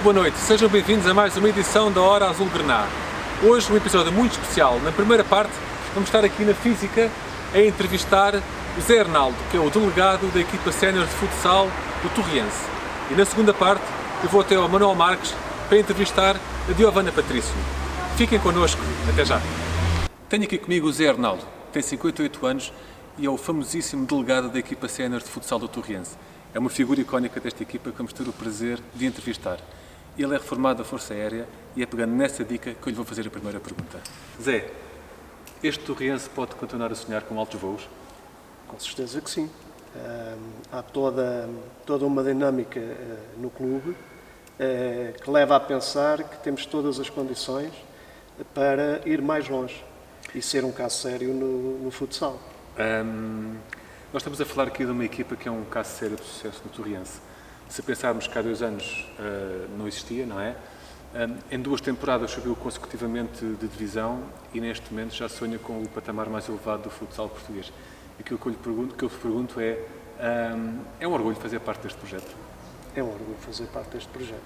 boa noite, sejam bem-vindos a mais uma edição da Hora Azul Grená. Hoje um episódio muito especial. Na primeira parte vamos estar aqui na Física a entrevistar o Zé Arnaldo, que é o delegado da equipa sénior de futsal do Torriense. E na segunda parte eu vou até ao Manuel Marques para entrevistar a Diovana Patrício. Fiquem connosco, até já. Tenho aqui comigo o Zé Arnaldo, tem 58 anos e é o famosíssimo delegado da equipa sénior de futsal do Torriense. É uma figura icónica desta equipa que vamos ter o prazer de entrevistar. Ele é reformado da Força Aérea e é pegando nessa dica que eu lhe vou fazer a primeira pergunta. Zé, este Torriense pode continuar a sonhar com altos voos? Com certeza que sim. Há toda uma dinâmica no clube que leva a pensar que temos todas as condições para ir mais longe e ser um caso sério no futsal. Nós estamos a falar aqui de uma equipa que é um caso sério de sucesso no Torriense. Se pensarmos que há 2 anos não existia, não é? Em 2 temporadas subiu consecutivamente de divisão e neste momento já sonha com o patamar mais elevado do futsal português. Aquilo que eu vos pergunto é um orgulho fazer parte deste projeto? É um orgulho fazer parte deste projeto.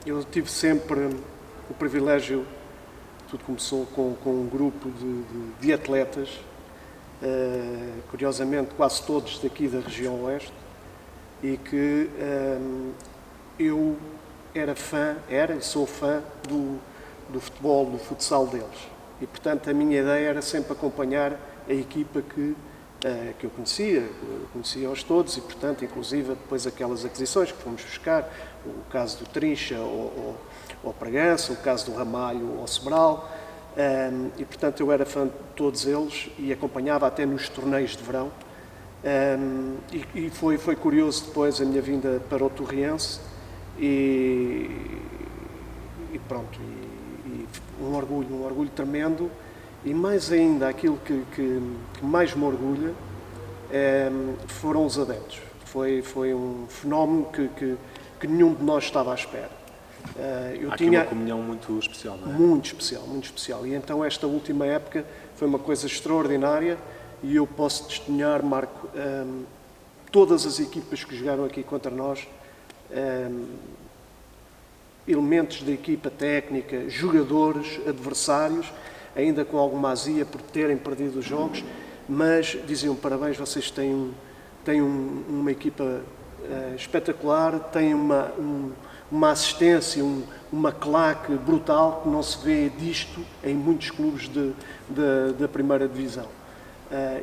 Eu tive sempre o privilégio, tudo começou com um grupo de atletas, curiosamente quase todos daqui da região oeste, e que eu era e sou fã do futebol, do futsal deles. E, portanto, a minha ideia era sempre acompanhar a equipa que eu conhecia-os todos e, portanto, inclusive depois aquelas aquisições que fomos buscar, o caso do Trincha ao Bragança, o caso do Ramalho ao Sobral, e, portanto, eu era fã de todos eles e acompanhava até nos torneios de verão. E foi curioso depois a minha vinda para o Torriense e pronto, e um orgulho tremendo, e mais ainda aquilo que mais me orgulha foram os adeptos. Foi um fenómeno que nenhum de nós estava à espera. Há aqui uma comunhão muito especial, não é? Muito especial. E então esta última época foi uma coisa extraordinária. E eu posso testemunhar, Marco, todas as equipas que jogaram aqui contra nós, elementos da equipa técnica, jogadores, adversários, ainda com alguma azia por terem perdido os jogos, mas diziam parabéns, vocês têm uma equipa espetacular, têm uma assistência, uma claque brutal que não se vê disto em muitos clubes da primeira divisão.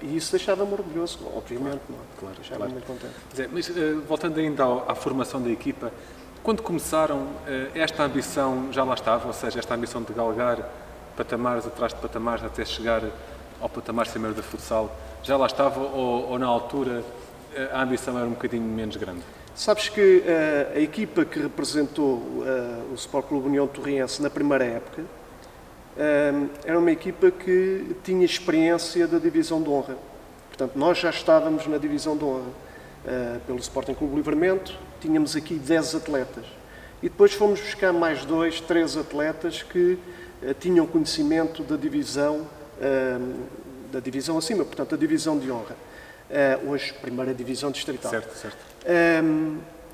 E isso deixava-me orgulhoso, obviamente, não é? Claro, Deixava-me muito contente. Mas voltando ainda à formação da equipa, quando começaram, esta ambição já lá estava, ou seja, esta ambição de galgar patamares atrás de patamares até chegar ao patamar sénior da futsal, já lá estava ou na altura a ambição era um bocadinho menos grande? Sabes que a equipa que representou o Sport Clube União Torriense na primeira época era uma equipa que tinha experiência da divisão de honra. Portanto, nós já estávamos na divisão de honra. Pelo Sporting Clube Livramento, tínhamos aqui 10 atletas. E depois fomos buscar mais 2, 3 atletas que tinham conhecimento da divisão acima, portanto, a divisão de honra. Hoje, primeira divisão distrital. Certo.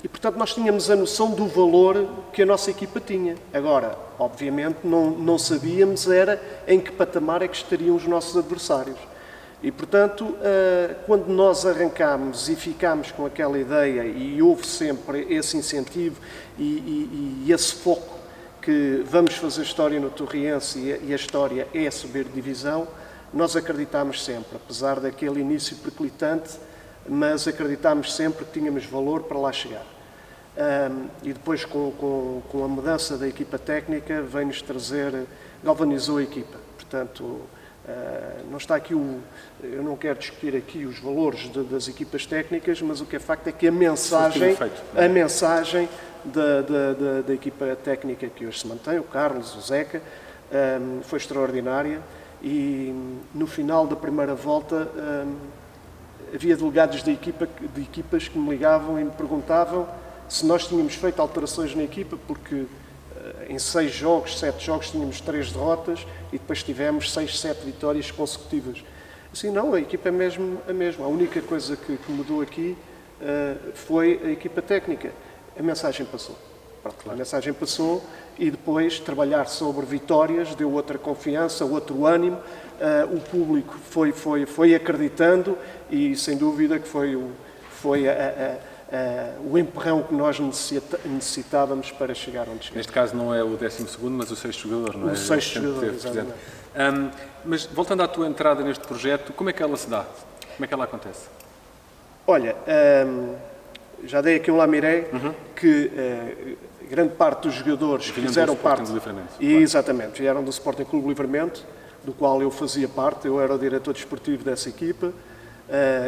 E, portanto, nós tínhamos a noção do valor que a nossa equipa tinha. Agora, obviamente, não sabíamos era em que patamar é que estariam os nossos adversários. E, portanto, quando nós arrancámos e ficámos com aquela ideia, e houve sempre esse incentivo e esse foco que vamos fazer história no Torriense e a história é subir de divisão, nós acreditámos sempre, apesar daquele início periclitante, mas acreditámos sempre que tínhamos valor para lá chegar. E depois, com a mudança da equipa técnica, veio-nos trazer, galvanizou a equipa. Portanto, não está aqui eu não quero discutir aqui os valores das equipas técnicas, mas o que é facto é que a mensagem da equipa técnica que hoje se mantém, o Carlos, o Zeca, foi extraordinária. E no final da primeira volta havia delegados de equipas que me ligavam e me perguntavam se nós tínhamos feito alterações na equipa, porque em 6 jogos, 7 jogos tínhamos 3 derrotas e depois tivemos 6, 7 vitórias consecutivas. Assim, não, a equipa é mesmo a mesma. A única coisa que mudou aqui foi a equipa técnica. A mensagem passou. Pronto, a mensagem passou e depois trabalhar sobre vitórias deu outra confiança, outro ânimo. O público foi acreditando e sem dúvida que foi o empurrão que nós necessitávamos para chegar onde chegamos. Neste caso não é o 12º, mas o 6º jogador, não é? O 6º jogador, exatamente. Mas voltando à tua entrada neste projeto, como é que ela se dá? Como é que ela acontece? Olha, já dei aqui um lamiré que grande parte dos jogadores fizeram parte... Exatamente, vieram do Sporting Clube Livramento, do qual eu fazia parte, eu era o diretor desportivo dessa equipa.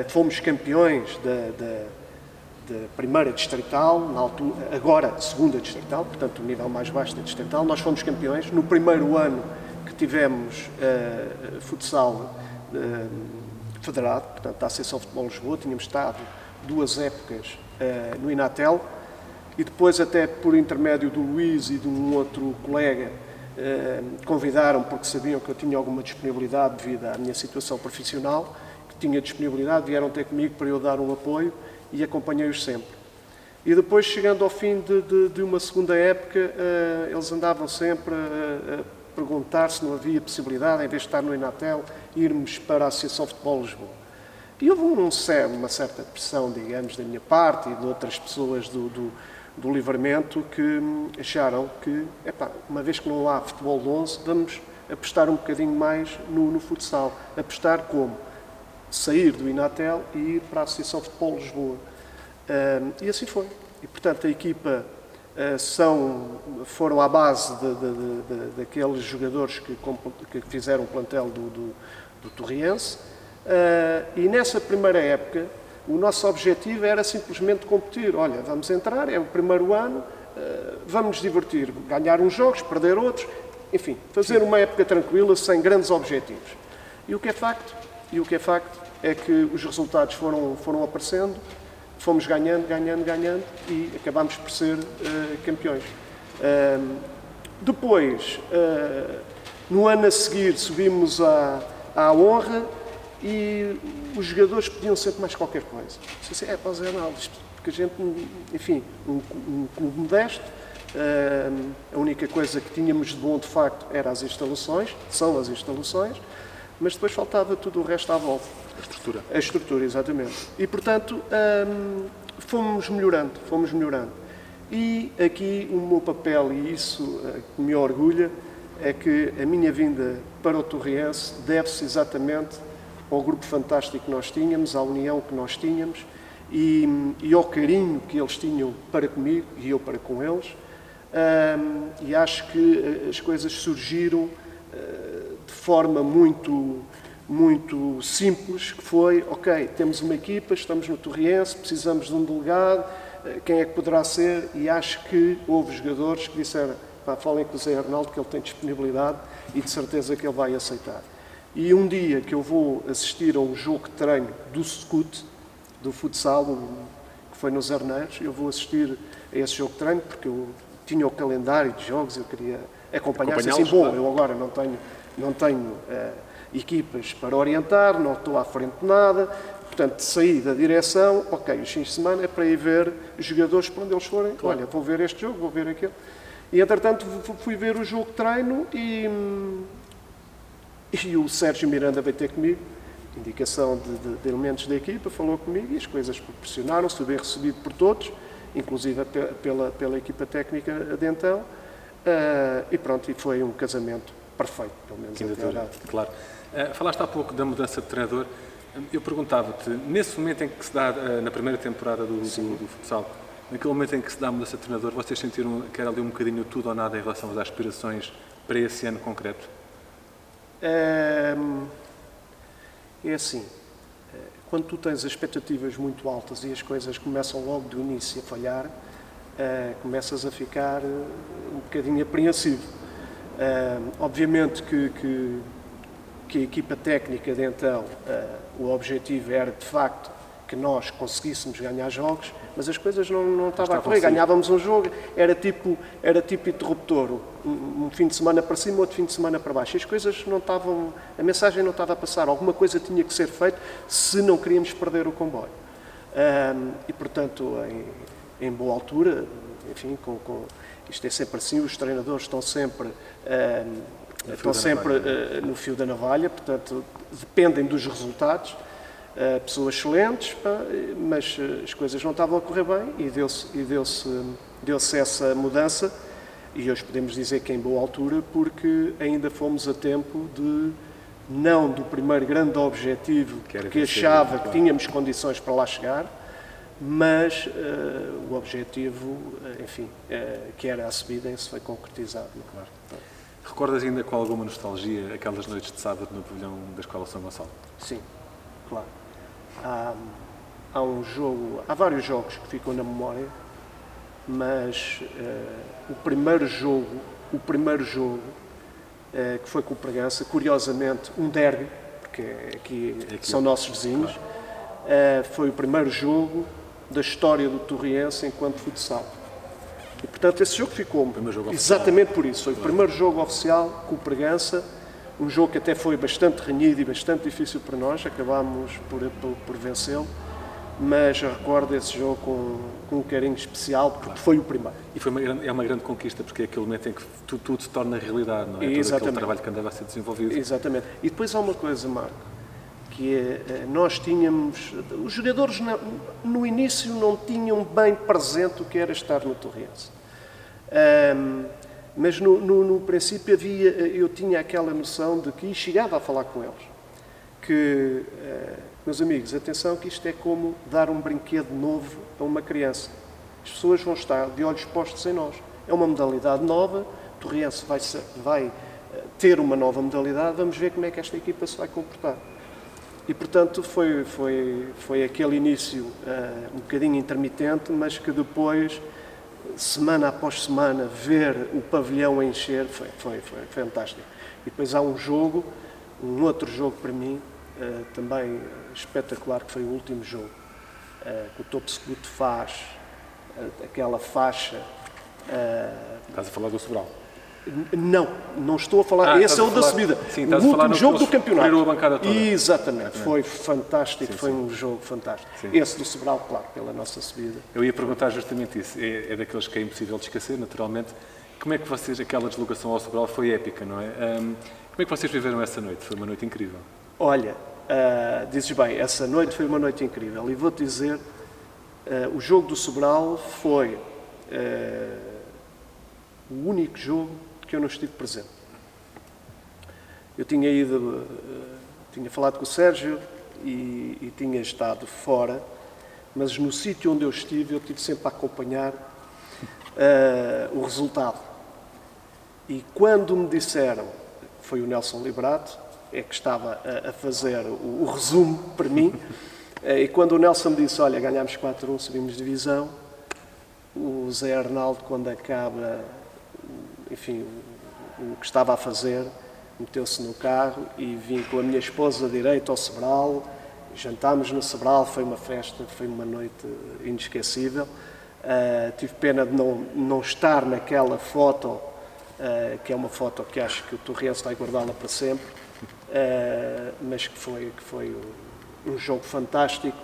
Fomos campeões da primeira distrital, na altura, agora segunda distrital, portanto o nível mais baixo da distrital. Nós fomos campeões. No primeiro ano que tivemos futsal federado, portanto da Associação Futebol Lisboa, tínhamos estado 2 épocas no Inatel e depois até por intermédio do Luís e de um outro colega convidaram porque sabiam que eu tinha alguma disponibilidade devido à minha situação profissional, que tinha disponibilidade, vieram ter comigo para eu dar um apoio e acompanhei-os sempre. E depois, chegando ao fim de uma segunda época, eles andavam sempre a perguntar se não havia possibilidade, em vez de estar no Inatel, irmos para a Associação Futebol Lisboa. E houve uma certa pressão, digamos, da minha parte e de outras pessoas do Livramento que acharam que, uma vez que não há futebol de 11, vamos apostar um bocadinho mais no futsal. Apostar como? Sair do Inatel e ir para a Associação Futebol Lisboa. E assim foi. E, portanto, a equipa foram à base daqueles jogadores que fizeram o plantel do Torriense. E nessa primeira época, o nosso objetivo era simplesmente competir. Olha, vamos entrar, é o primeiro ano, vamos nos divertir, ganhar uns jogos, perder outros, enfim, fazer uma época tranquila, sem grandes objetivos. E o que é facto é que os resultados foram aparecendo, fomos ganhando e acabámos por ser campeões. Depois, no ano a seguir, subimos à honra e os jogadores pediam sempre mais qualquer coisa. Disse assim, Zé Arnaldo, porque a gente, enfim, um clube modesto, a única coisa que tínhamos de bom, de facto, eram as instalações, são as instalações, mas depois faltava tudo o resto à volta. A estrutura, exatamente. E, portanto, fomos melhorando. E aqui o meu papel, e isso que me orgulha, é que a minha vinda para o Torriense deve-se exatamente ao grupo fantástico que nós tínhamos, à união que nós tínhamos e ao carinho que eles tinham para comigo e eu para com eles. E acho que as coisas surgiram de forma muito simples, que foi, ok, temos uma equipa, estamos no Torriense, precisamos de um delegado, quem é que poderá ser? E acho que houve jogadores que disseram, falem com o Zé Arnaldo que ele tem disponibilidade e de certeza que ele vai aceitar. E um dia que eu vou assistir a um jogo de treino do SCUT, do futsal, que foi nos Arneiros, eu vou assistir a esse jogo de treino porque eu tinha o calendário de jogos, eu queria acompanhar. Assim, bom, eu agora não tenho equipas para orientar, não estou à frente de nada, portanto, saí da direção, ok, os fins de semana é para ir ver os jogadores para onde eles forem, claro. Olha, vou ver este jogo, vou ver aquele. E, entretanto, fui ver o jogo de treino e o Sérgio Miranda veio ter comigo, indicação de elementos da equipa, falou comigo e as coisas proporcionaram-se, fui bem recebido por todos, inclusive pela equipa técnica de então, e pronto, e foi um casamento perfeito, pelo menos até à data. Claro. Falaste há pouco da mudança de treinador. Eu perguntava-te, nesse momento em que se dá, na primeira temporada do futsal, naquele momento em que se dá a mudança de treinador, vocês sentiram que era ali um bocadinho tudo ou nada em relação às aspirações para esse ano concreto? É assim, quando tu tens expectativas muito altas e as coisas começam logo do início a falhar, começas a ficar um bocadinho apreensivo. Obviamente que a equipa técnica de então, o objetivo era de facto que nós conseguíssemos ganhar jogos, mas as coisas não estavam a correr. Ganhávamos um jogo, era tipo interruptor, um fim de semana para cima, outro fim de semana para baixo. E as coisas não estavam, a mensagem não estava a passar, alguma coisa tinha que ser feita se não queríamos perder o comboio. E portanto, em boa altura, enfim, isto é sempre assim, os treinadores estão sempre no fio da navalha, portanto, dependem dos resultados. Pessoas excelentes, mas as coisas não estavam a correr bem e deu-se essa mudança. E hoje podemos dizer que é em boa altura, porque ainda fomos a tempo de, não do primeiro grande objetivo, que achava que tínhamos condições para lá chegar, mas o objetivo, enfim, que era a subida, se foi concretizado. Claro. Recordas ainda com alguma nostalgia aquelas noites de sábado no pavilhão da Escola São Gonçalo? Sim, claro. Há vários jogos que ficam na memória, mas o primeiro jogo que foi com o Bragança, curiosamente um derby, porque aqui são nossos vizinhos, foi o primeiro jogo da história do Torriense enquanto futsal. E, portanto, esse jogo ficou exatamente por isso. Foi o primeiro jogo oficial com o Bragança, um jogo que até foi bastante renhido e bastante difícil para nós, acabámos por vencê-lo, mas recordo esse jogo com um carinho especial, porque foi o primeiro. E é uma grande conquista, porque é aquele momento em que tudo se torna realidade, não é? Exatamente. Todo aquele trabalho que andava a ser desenvolvido. Exatamente. E depois há uma coisa, Marco, que é, nós tínhamos, os jogadores no início não tinham bem presente o que era estar no Torriense. Mas no princípio eu tinha aquela noção de que, e chegava a falar com eles, que, meus amigos, atenção que isto é como dar um brinquedo novo a uma criança. As pessoas vão estar de olhos postos em nós. É uma modalidade nova, o Torriense vai ter uma nova modalidade, vamos ver como é que esta equipa se vai comportar. E, portanto, foi aquele início um bocadinho intermitente, mas que depois, semana após semana, ver o pavilhão a encher foi fantástico. E depois há um outro jogo para mim, também espetacular, que foi o último jogo, que o Topo Secuto faz, aquela faixa... Estás a falar do Sobral? Não estou a falar, esse é o da subida. Sim, o último jogo do campeonato. A bancada toda. Exatamente, foi fantástico, sim, foi um jogo fantástico. Sim. Esse do Sobral, claro, pela nossa subida. Eu ia perguntar justamente isso, é daqueles que é impossível de esquecer, naturalmente. Como é que vocês, aquela deslocação ao Sobral foi épica, não é? Como é que vocês viveram essa noite? Foi uma noite incrível. Olha, dizes bem, essa noite foi uma noite incrível. E vou-te dizer, o jogo do Sobral foi o único jogo que eu não estive presente. Eu tinha falado com o Sérgio e tinha estado fora, mas no sítio onde eu estive sempre a acompanhar o resultado. E quando me disseram, foi o Nelson Liberato, é que estava a fazer o resumo para mim, e quando o Nelson me disse, olha, ganhámos 4-1, subimos de divisão, o Zé Arnaldo, quando acaba, enfim, o que estava a fazer, meteu-se no carro e vim com a minha esposa direito ao Sobral, jantámos no Sobral, foi uma festa, foi uma noite inesquecível. Tive pena de não estar naquela foto, que é uma foto que acho que o Torriense vai guardá-la para sempre, mas que foi um jogo fantástico,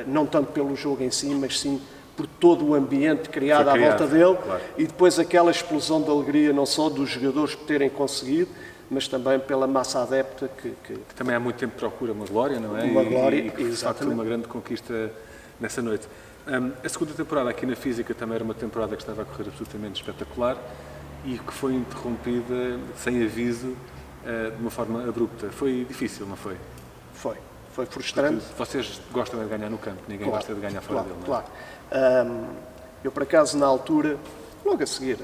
não tanto pelo jogo em si, mas sim por todo o ambiente criado à volta dele, claro. E depois aquela explosão de alegria, não só dos jogadores por terem conseguido, mas também pela massa adepta que também há muito tempo procura uma glória, não é? Uma glória, e que, de facto, foi uma grande conquista nessa noite. A segunda temporada aqui na Física também era uma temporada que estava a correr absolutamente espetacular e que foi interrompida sem aviso, de uma forma abrupta. Foi difícil, não foi? Foi frustrante. Porque vocês gostam de ganhar no campo, ninguém gosta de ganhar fora dele, não é? Claro. Eu, por acaso, na altura, logo a seguir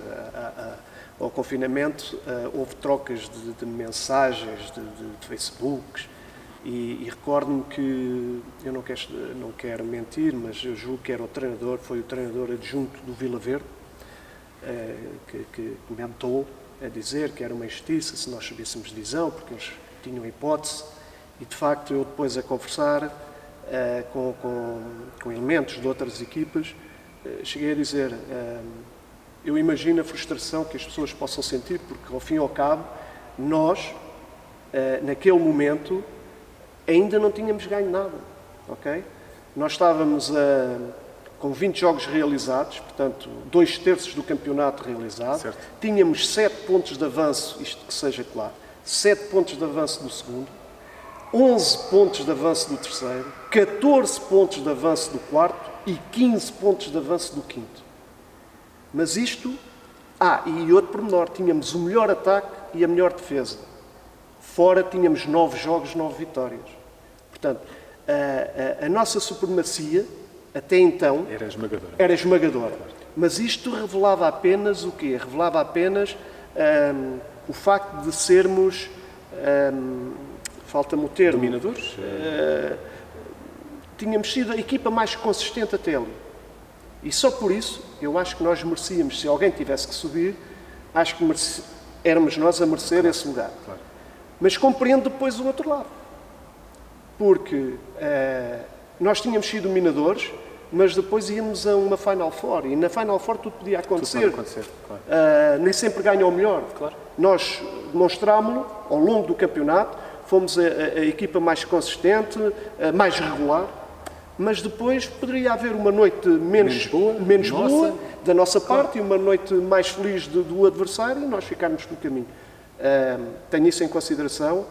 ao confinamento, houve trocas de mensagens, de Facebooks, e recordo-me que, eu não quero mentir, mas eu julgo que foi o treinador adjunto do Vila Verde, que comentou a dizer que era uma injustiça se nós subíssemos de divisão, porque eles tinham hipótese, e de facto eu depois a conversar com elementos de outras equipas, cheguei a dizer, eu imagino a frustração que as pessoas possam sentir, porque ao fim e ao cabo, nós, naquele momento, ainda não tínhamos ganho nada, ok? Nós estávamos com 20 jogos realizados, portanto, 2/3 do campeonato realizado. Certo. Tínhamos 7 pontos de avanço, isto que seja claro, 7 pontos de avanço do segundo, 11 pontos de avanço do terceiro, 14 pontos de avanço do quarto e 15 pontos de avanço do quinto. Mas isto... e outro pormenor, tínhamos o melhor ataque e a melhor defesa. Fora tínhamos 9 jogos, 9 vitórias. Portanto, a nossa supremacia, até então, era esmagadora. Mas isto revelava apenas o quê? Revelava apenas o facto de sermos, falta-me o termo, dominadores? Tínhamos sido a equipa mais consistente até ali. E só por isso, eu acho que nós merecíamos, se alguém tivesse que subir, acho que éramos nós a merecer esse lugar. Claro. Mas compreendo depois o outro lado. Porque nós tínhamos sido dominadores, mas depois íamos a uma Final Four. E na Final Four tudo podia acontecer. Tudo pode acontecer, claro. Nem sempre ganha o melhor. Claro. Nós demonstrámo-lo ao longo do campeonato, fomos a equipa mais consistente, mais regular. Mas depois poderia haver uma noite menos boa da nossa parte e uma noite mais feliz do adversário e nós ficarmos no caminho. Tenho isso em consideração,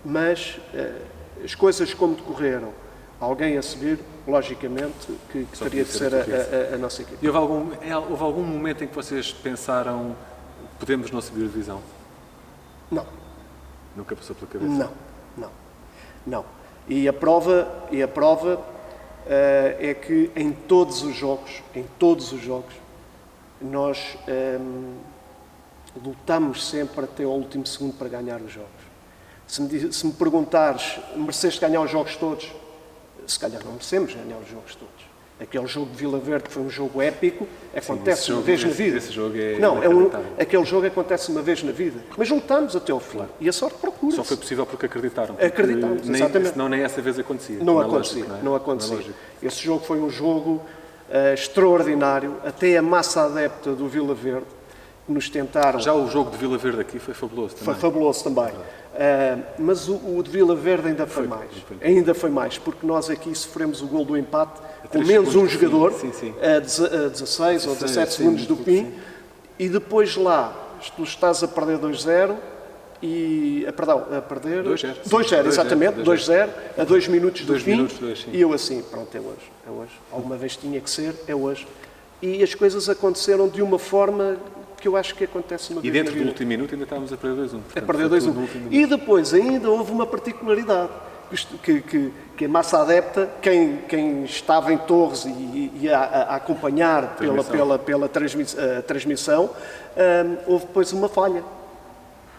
mas as coisas como decorreram, alguém a subir, logicamente, que teria de ser a nossa equipe. E houve algum momento em que vocês pensaram podemos não subir a divisão? Não. Nunca passou pela cabeça? Não. E a prova é que em todos os jogos, nós lutamos sempre até ao último segundo para ganhar os jogos. Se me perguntares, mereceste ganhar os jogos todos? Se calhar não merecemos ganhar os jogos todos. Aquele jogo de Vila Verde, que foi um jogo épico, acontece uma vez na vida. Esse jogo é aquele jogo acontece uma vez na vida. Mas lutamos até ao fim. Claro. E a sorte procura-se. Só foi possível porque acreditaram. Acreditamos, exatamente. Senão nem essa vez acontecia. Não acontecia. Esse jogo foi um jogo extraordinário. Até a massa adepta do Vila Verde, que nos tentaram... Já o jogo de Vila Verde aqui foi fabuloso também. Foi fabuloso também. Mas o de Vila Verde ainda foi mais. Ainda foi mais, porque nós aqui sofremos o gol do empate com menos um jogador, a 16 ou 17 segundos do fim, e depois lá, tu estás a perder 2-0, a perder 2-0, exatamente, 2-0, a 2 minutos do fim, e eu assim, pronto, é hoje. Alguma vez tinha que ser, é hoje. E as coisas aconteceram de uma forma que eu acho que acontece uma vez. E dentro do último minuto ainda estávamos a perder 2-1. A perder 2-1. E depois ainda houve uma particularidade, que a massa adepta, quem estava em Torres e a acompanhar pela transmissão, houve depois uma falha.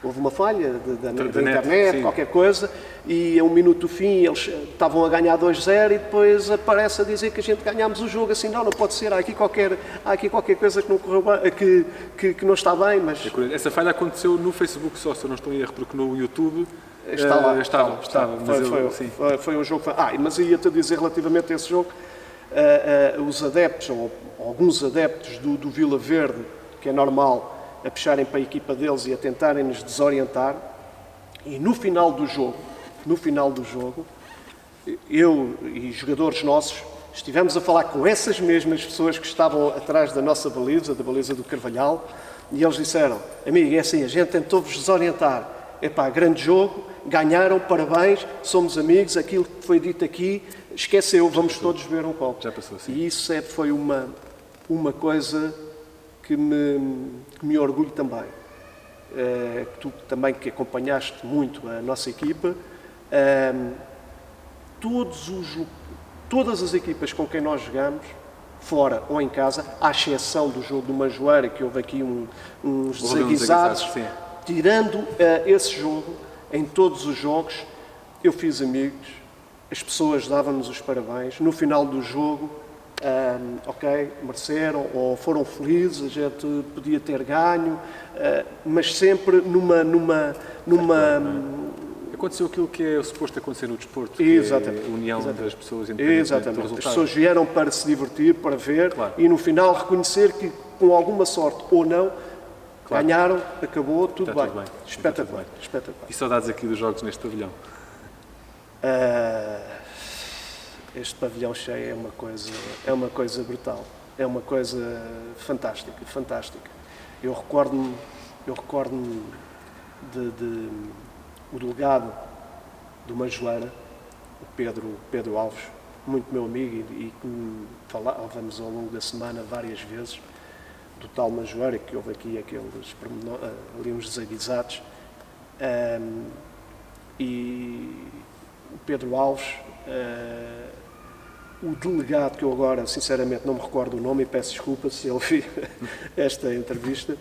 Houve uma falha da internet, qualquer coisa, e a 1 minuto do fim eles estavam a ganhar 2-0 e depois aparece a dizer que a gente ganhámos o jogo. Assim, não pode ser, há aqui qualquer coisa que não correu bem, que não está bem, mas... Essa falha aconteceu no Facebook só, se eu não estou em erro, porque no YouTube... Estava. Foi um jogo... mas ia-te dizer relativamente a esse jogo, os adeptos, ou alguns adeptos do Vila Verde, que é normal, a puxarem para a equipa deles e a tentarem-nos desorientar, e no final do jogo, eu e jogadores nossos estivemos a falar com essas mesmas pessoas que estavam atrás da nossa baliza, da baliza do Carvalhal, e eles disseram: amigo, é assim, a gente tentou-vos desorientar, grande jogo, ganharam, parabéns, somos amigos, aquilo que foi dito aqui, esqueceu, vamos todos beber um copo. Já passou, sim. E isso foi uma coisa que me orgulho também. Tu também, que acompanhaste muito a nossa equipa, todas as equipas com quem nós jogamos, fora ou em casa, à exceção do jogo do Manjoeira, que houve aqui uns desaguisados, tirando esse jogo, em todos os jogos, eu fiz amigos, as pessoas davam-nos os parabéns, no final do jogo, mereceram ou foram felizes, a gente podia ter ganho, mas sempre numa Aconteceu aquilo que é suposto acontecer no desporto, que é a união das pessoas independentemente do resultado. As pessoas vieram para se divertir, para ver, e no final reconhecer que, com alguma sorte ou não, ganharam, acabou, tudo bem. Espetacular. E saudades aqui dos jogos neste pavilhão? este pavilhão cheio é uma coisa brutal, é uma coisa fantástica, fantástica. Eu recordo-me de o delegado do Manjoeira, o Pedro Alves, muito meu amigo, e que falávamos ao longo da semana várias vezes do tal Manjoeira, que houve aqui ali uns desaguisados, e o Pedro Alves, o delegado, que eu agora sinceramente não me recordo o nome e peço desculpa se ele viu esta entrevista,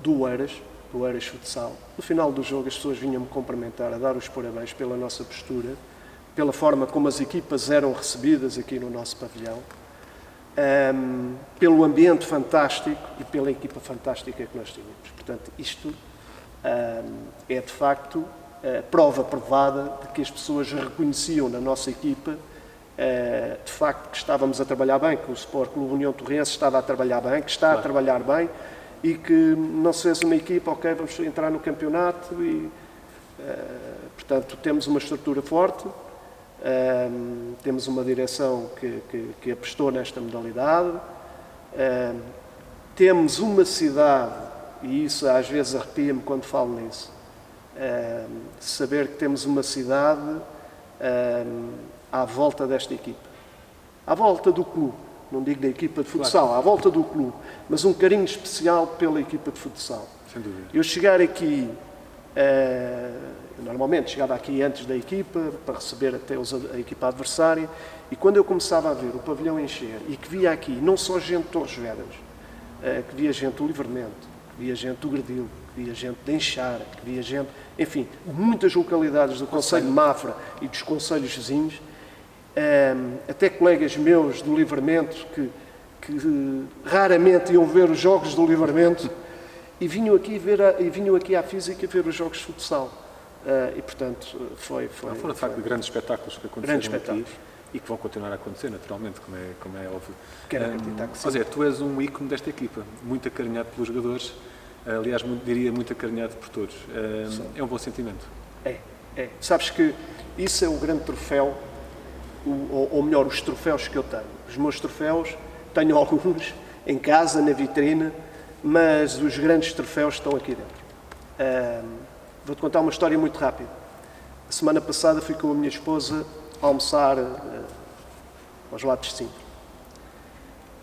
do Eiras Futsal. No final do jogo as pessoas vinham-me cumprimentar, a dar os parabéns pela nossa postura, pela forma como as equipas eram recebidas aqui no nosso pavilhão, pelo ambiente fantástico e pela equipa fantástica que nós tínhamos. Portanto, isto é de facto prova provada de que as pessoas reconheciam na nossa equipa de facto que estávamos a trabalhar bem, que o Sport Clube União Torrense estava a trabalhar bem, que está a trabalhar bem, e que não se fez uma equipa, ok, vamos entrar no campeonato e, portanto, temos uma estrutura forte, temos uma direção que apostou nesta modalidade, temos uma cidade, e isso às vezes arrepia-me quando falo nisso, saber que temos uma cidade à volta desta equipa, à volta do clube. Não digo da equipa de futsal, à volta do clube, mas um carinho especial pela equipa de futsal. Sem dúvida. Eu chegar aqui, eu normalmente chegava aqui antes da equipa, para receber até a equipa adversária, e quando eu começava a ver o pavilhão encher, e que via aqui não só gente de Torres Vedras, que via gente do Livramento, que via gente do Gredil, que via gente de Enxara, que via gente, enfim, de muitas localidades do concelho de Mafra e dos concelhos vizinhos, até colegas meus do Livramento que raramente iam ver os jogos do Livramento e vinham aqui à Física ver os jogos de futsal. E portanto foram de facto grandes espetáculos que aconteceram aqui e que vão continuar a acontecer naturalmente, como é óbvio. Quero acreditar que sim. José, tu és um ícone desta equipa, muito acarinhado pelos jogadores, aliás, diria muito acarinhado por todos. É um bom sentimento. É. Sabes que isso é o grande troféu, ou melhor, os troféus que eu tenho. Os meus troféus, tenho alguns em casa, na vitrine, mas os grandes troféus estão aqui dentro. Vou-te contar uma história muito rápida. A semana passada fui com a minha esposa a almoçar aos lados de Sintra.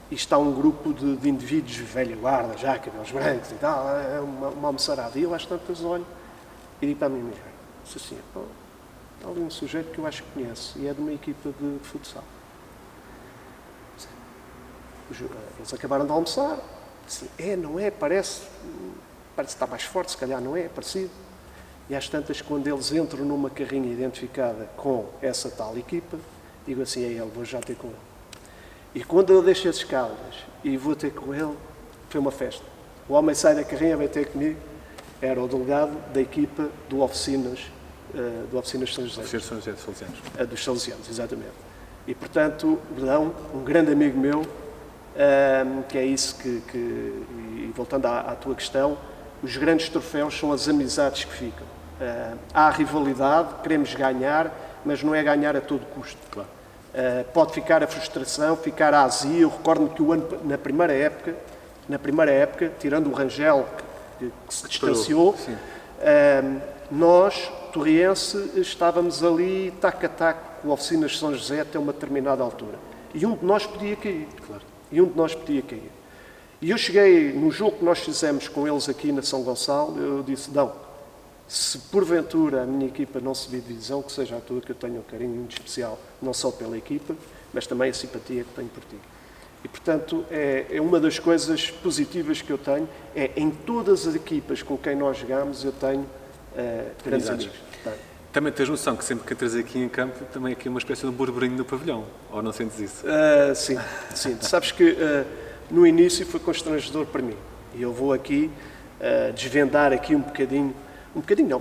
E está um grupo de indivíduos velha guarda, já cabelos brancos e tal, é uma almoçarada. E eu às tantas olho e digo para a minha mulher, disse assim, está ali um sujeito que eu acho que conheço e é de uma equipa de futsal. Eles acabaram de almoçar. Disse, não é, parece que está mais forte, se calhar não é parecido. E às tantas, quando eles entram numa carrinha identificada com essa tal equipa, digo assim a ele, vou já ter com ele. E quando eu deixo as escadas e vou ter com ele, foi uma festa. O homem sai da carrinha, vem ter comigo, era o delegado da equipa do Oficinas São José. Oficinas São José de Salesianos. Dos Salesianos, exatamente. E, portanto, Bedão, um grande amigo meu, que é isso e voltando à tua questão, os grandes troféus são as amizades que ficam. Há rivalidade, queremos ganhar, mas não é ganhar a todo custo. Claro. Pode ficar a frustração, ficar a azia. Eu recordo-me que na primeira época, tirando o Rangel, que se distanciou, nós, Torriense, estávamos ali tac a tac com a Oficinas de São José até uma determinada altura. E um de nós podia cair. Claro. E eu cheguei, no jogo que nós fizemos com eles aqui na São Gonçalo, eu disse, não, se porventura a minha equipa não subir de divisão, que seja a tua, que eu tenho um carinho muito especial, não só pela equipa, mas também a simpatia que tenho por ti. E, portanto, é uma das coisas positivas que eu tenho, em todas as equipas com quem nós jogamos, eu tenho grandes amigos. Também tens noção que sempre que entras aqui em campo, também aqui é uma espécie de um burburinho no pavilhão, ou não sentes isso? Sim. Sabes que no início foi constrangedor para mim. E eu vou aqui desvendar aqui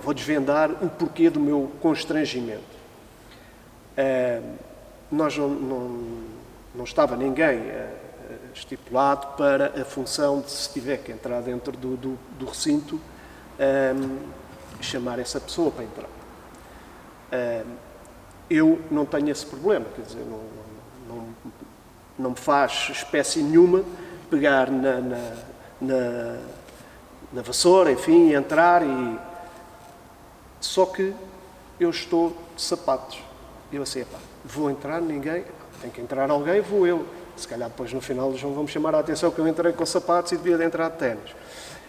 vou desvendar o porquê do meu constrangimento. Nós não estava ninguém estipulado para a função de, se tiver que entrar dentro do recinto, chamar essa pessoa para entrar. eu não tenho esse problema, quer dizer, não me faz espécie nenhuma pegar na vassoura, enfim, entrar e... Só que eu estou de sapatos. Eu assim, vou entrar, ninguém, tem que entrar alguém, vou eu. Se calhar depois no final eles vão me chamar a atenção que eu entrei com sapatos e devia de entrar de ténis.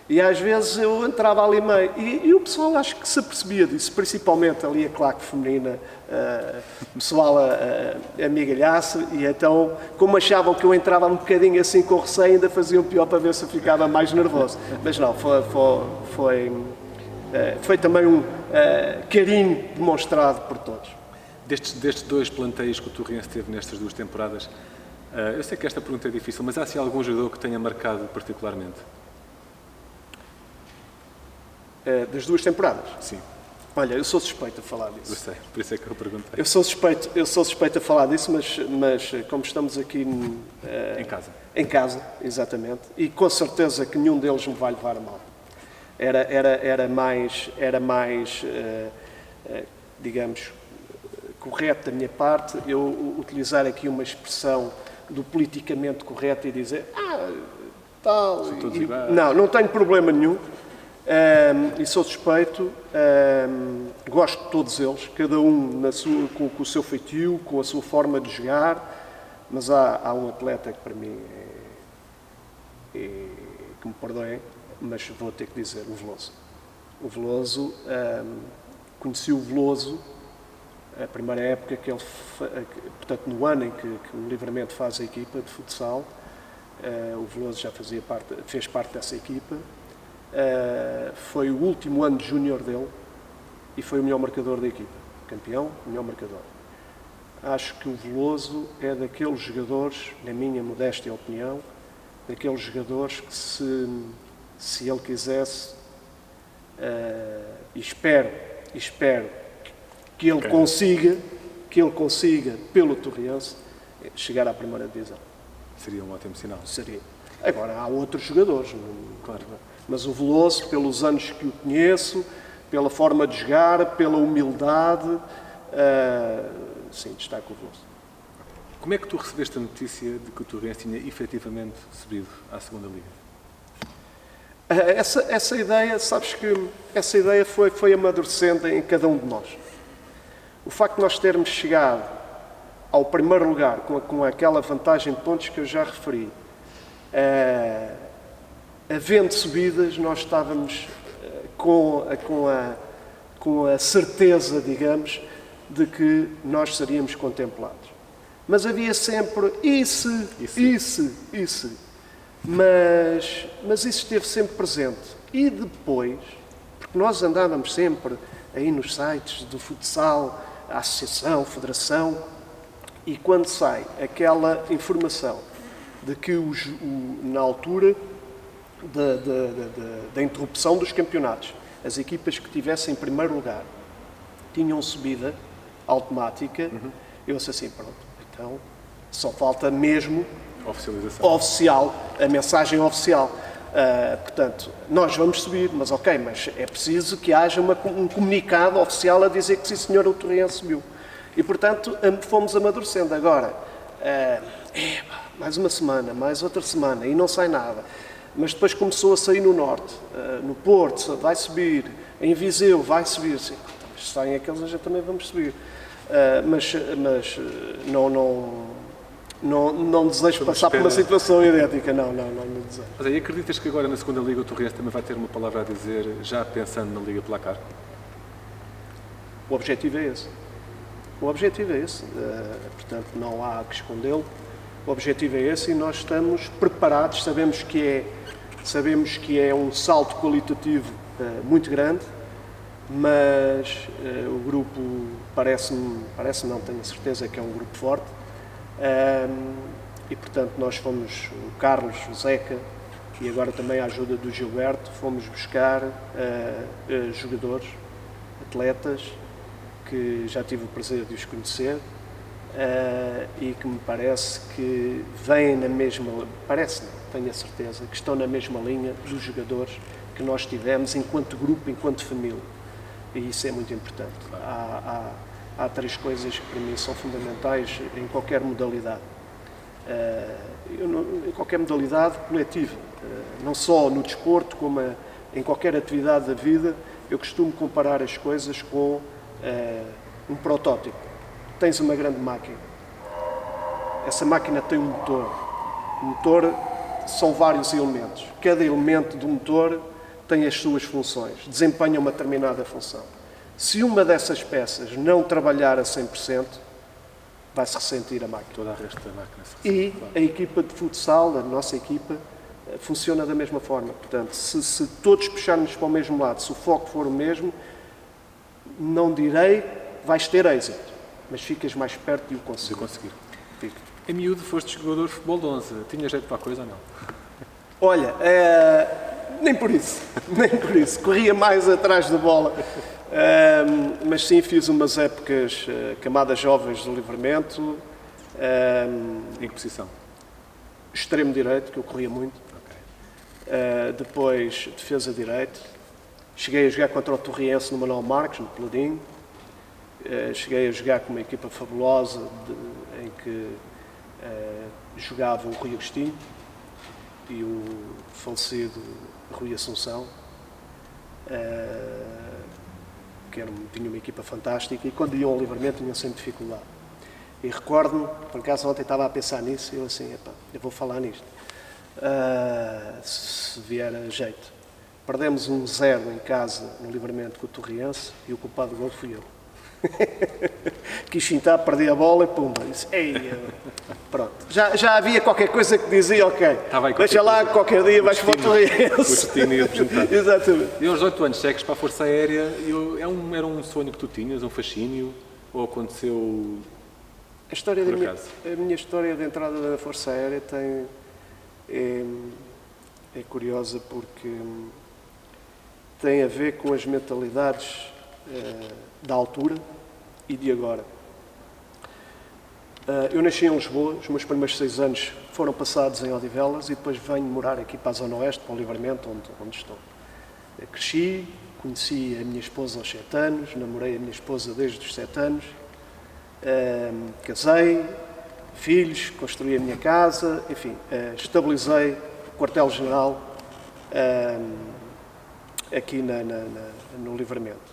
E às vezes eu entrava ali meio, e o pessoal acho que se apercebia disso, principalmente ali a claque feminina, o pessoal a migalhar-se, e então, como achavam que eu entrava um bocadinho assim com receio, ainda faziam pior para ver se eu ficava mais nervoso. Mas não, foi também um carinho demonstrado por todos. Destes 2 planteios que o Torriense teve nestas 2 temporadas, eu sei que esta pergunta é difícil, mas há assim algum jogador que tenha marcado particularmente? Das 2 temporadas? Sim. Olha, eu sou suspeito a falar disso. Eu sei, por isso é que eu perguntei. Eu sou suspeito a falar disso, mas como estamos aqui... em casa. Em casa, exatamente. E com certeza que nenhum deles me vai levar a mal. Era mais digamos, correto da minha parte eu utilizar aqui uma expressão do politicamente correto e dizer tal... Não tenho problema nenhum. E sou suspeito, gosto de todos eles, cada um com o seu feitio, com a sua forma de jogar, mas há um atleta que para mim que me perdoem, mas vou ter que dizer, o Veloso. O Veloso, conheci o Veloso a primeira época que ele, portanto no ano em que o Livramento faz a equipa de futsal, o Veloso já fez parte dessa equipa. Foi o último ano de júnior dele e foi o melhor marcador da equipa. Campeão, melhor marcador. Acho que o Veloso é daqueles jogadores, na minha modesta opinião, daqueles jogadores que se ele quisesse, e espero que ele consiga, pelo Torriense, chegar à primeira divisão. Seria um ótimo sinal. Seria. Agora, há outros jogadores, claro. Mas o Veloso, pelos anos que o conheço, pela forma de jogar, pela humildade, sim, destaco o Veloso. Como é que tu recebeste a notícia de que o Torriense tinha efetivamente subido à segunda Liga? Essa ideia, sabes que essa ideia foi amadurecendo em cada um de nós. O facto de nós termos chegado ao primeiro lugar com aquela vantagem de pontos que eu já referi, havendo subidas, nós estávamos com a certeza, digamos, de que nós seríamos contemplados. Mas havia sempre isso. Mas isso esteve sempre presente. E depois, porque nós andávamos sempre aí nos sites do futsal, a associação, a federação, e quando sai aquela informação de que na altura da interrupção dos campeonatos, as equipas que tivessem em primeiro lugar tinham subida automática, eu disse assim, pronto, então só falta mesmo a mensagem oficial. Portanto, nós vamos subir, mas é preciso que haja um comunicado oficial a dizer que sim senhor, o Torriense subiu. E portanto fomos amadurecendo. Agora, mais uma semana, mais outra semana, e não sai nada. Mas depois começou a sair no Norte, no Porto, vai subir, em Viseu, vai subir. Sim, mas se saem aqueles, já também vamos subir. Mas não desejo passar por uma situação idêntica, não desejo. Mas aí acreditas que agora na segunda Liga o Torriense também vai ter uma palavra a dizer, já pensando na Liga Placar? O objetivo é esse. Portanto, não há que escondê-lo. O objetivo é esse e nós estamos preparados, sabemos que é um salto qualitativo muito grande, mas o grupo parece-me, não tenho a certeza que é um grupo forte, e portanto nós fomos, o Carlos, o Zeca e agora também a ajuda do Gilberto, fomos buscar jogadores, atletas, que já tive o prazer de os conhecer, e que me parece que vêm na mesma, tenho a certeza, que estão na mesma linha dos jogadores que nós tivemos enquanto grupo, enquanto família. E isso é muito importante. há 3 coisas que para mim são fundamentais em qualquer modalidade. Em qualquer modalidade coletiva, não só no desporto, como em qualquer atividade da vida, eu costumo comparar as coisas com um protótipo. Tens uma grande máquina. Essa máquina tem um motor. O motor são vários elementos. Cada elemento do motor tem as suas funções, desempenha uma determinada função. Se uma dessas peças não trabalhar a 100%, vai-se ressentir a máquina. Toda a resto da máquina se E ressente, claro. a equipa de futsal, a nossa equipa, funciona da mesma forma. Portanto, se todos puxarmos para o mesmo lado, se o foco for o mesmo, não direi vais ter êxito, mas ficas mais perto de o Se eu conseguir. conseguir. Fica. Em miúdo foste jogador de futebol de 11. Tinha jeito para a coisa ou não? Olha, nem por isso, nem por isso. Corria mais atrás da bola. Mas sim, fiz umas épocas camadas jovens do Livramento, Em que posição? extremo direito, que eu corria muito. Ok. Depois defesa direito. Cheguei a jogar contra o Torriense no Manuel Marques, no Peladinho. Cheguei a jogar com uma equipa fabulosa em que jogava o Rui Agostinho e o falecido Rui Assunção, que tinha uma equipa fantástica, e quando iam ao Livramento tinham sempre dificuldade. E recordo-me, por acaso ontem estava a pensar nisso, e eu assim, eu vou falar nisto, se vier a jeito. Perdemos 1-0 em casa no Livramento com o Torriense e o culpado do gol fui eu. Quis fintar, perdi a bola e pumba, disse, pronto. Já havia qualquer coisa que dizia, ok, deixa lá, qualquer dia vais para o Torriense. O destino ia juntar. Exatamente. E aos 18 anos segues para a Força Aérea, era um sonho que tu tinhas, um fascínio, ou aconteceu A história por da acaso? a minha história de entrada na Força Aérea é curiosa porque tem a ver com as mentalidades da altura e de agora. Eu nasci em Lisboa, os meus primeiros 6 anos foram passados em Odivelas e depois venho morar aqui para a Zona Oeste, para o Livramento, onde estou. Eu cresci, conheci a minha esposa aos 7 anos, namorei a minha esposa desde os 7 anos, casei, filhos, construí a minha casa, enfim, estabilizei o quartel-general aqui no Livramento.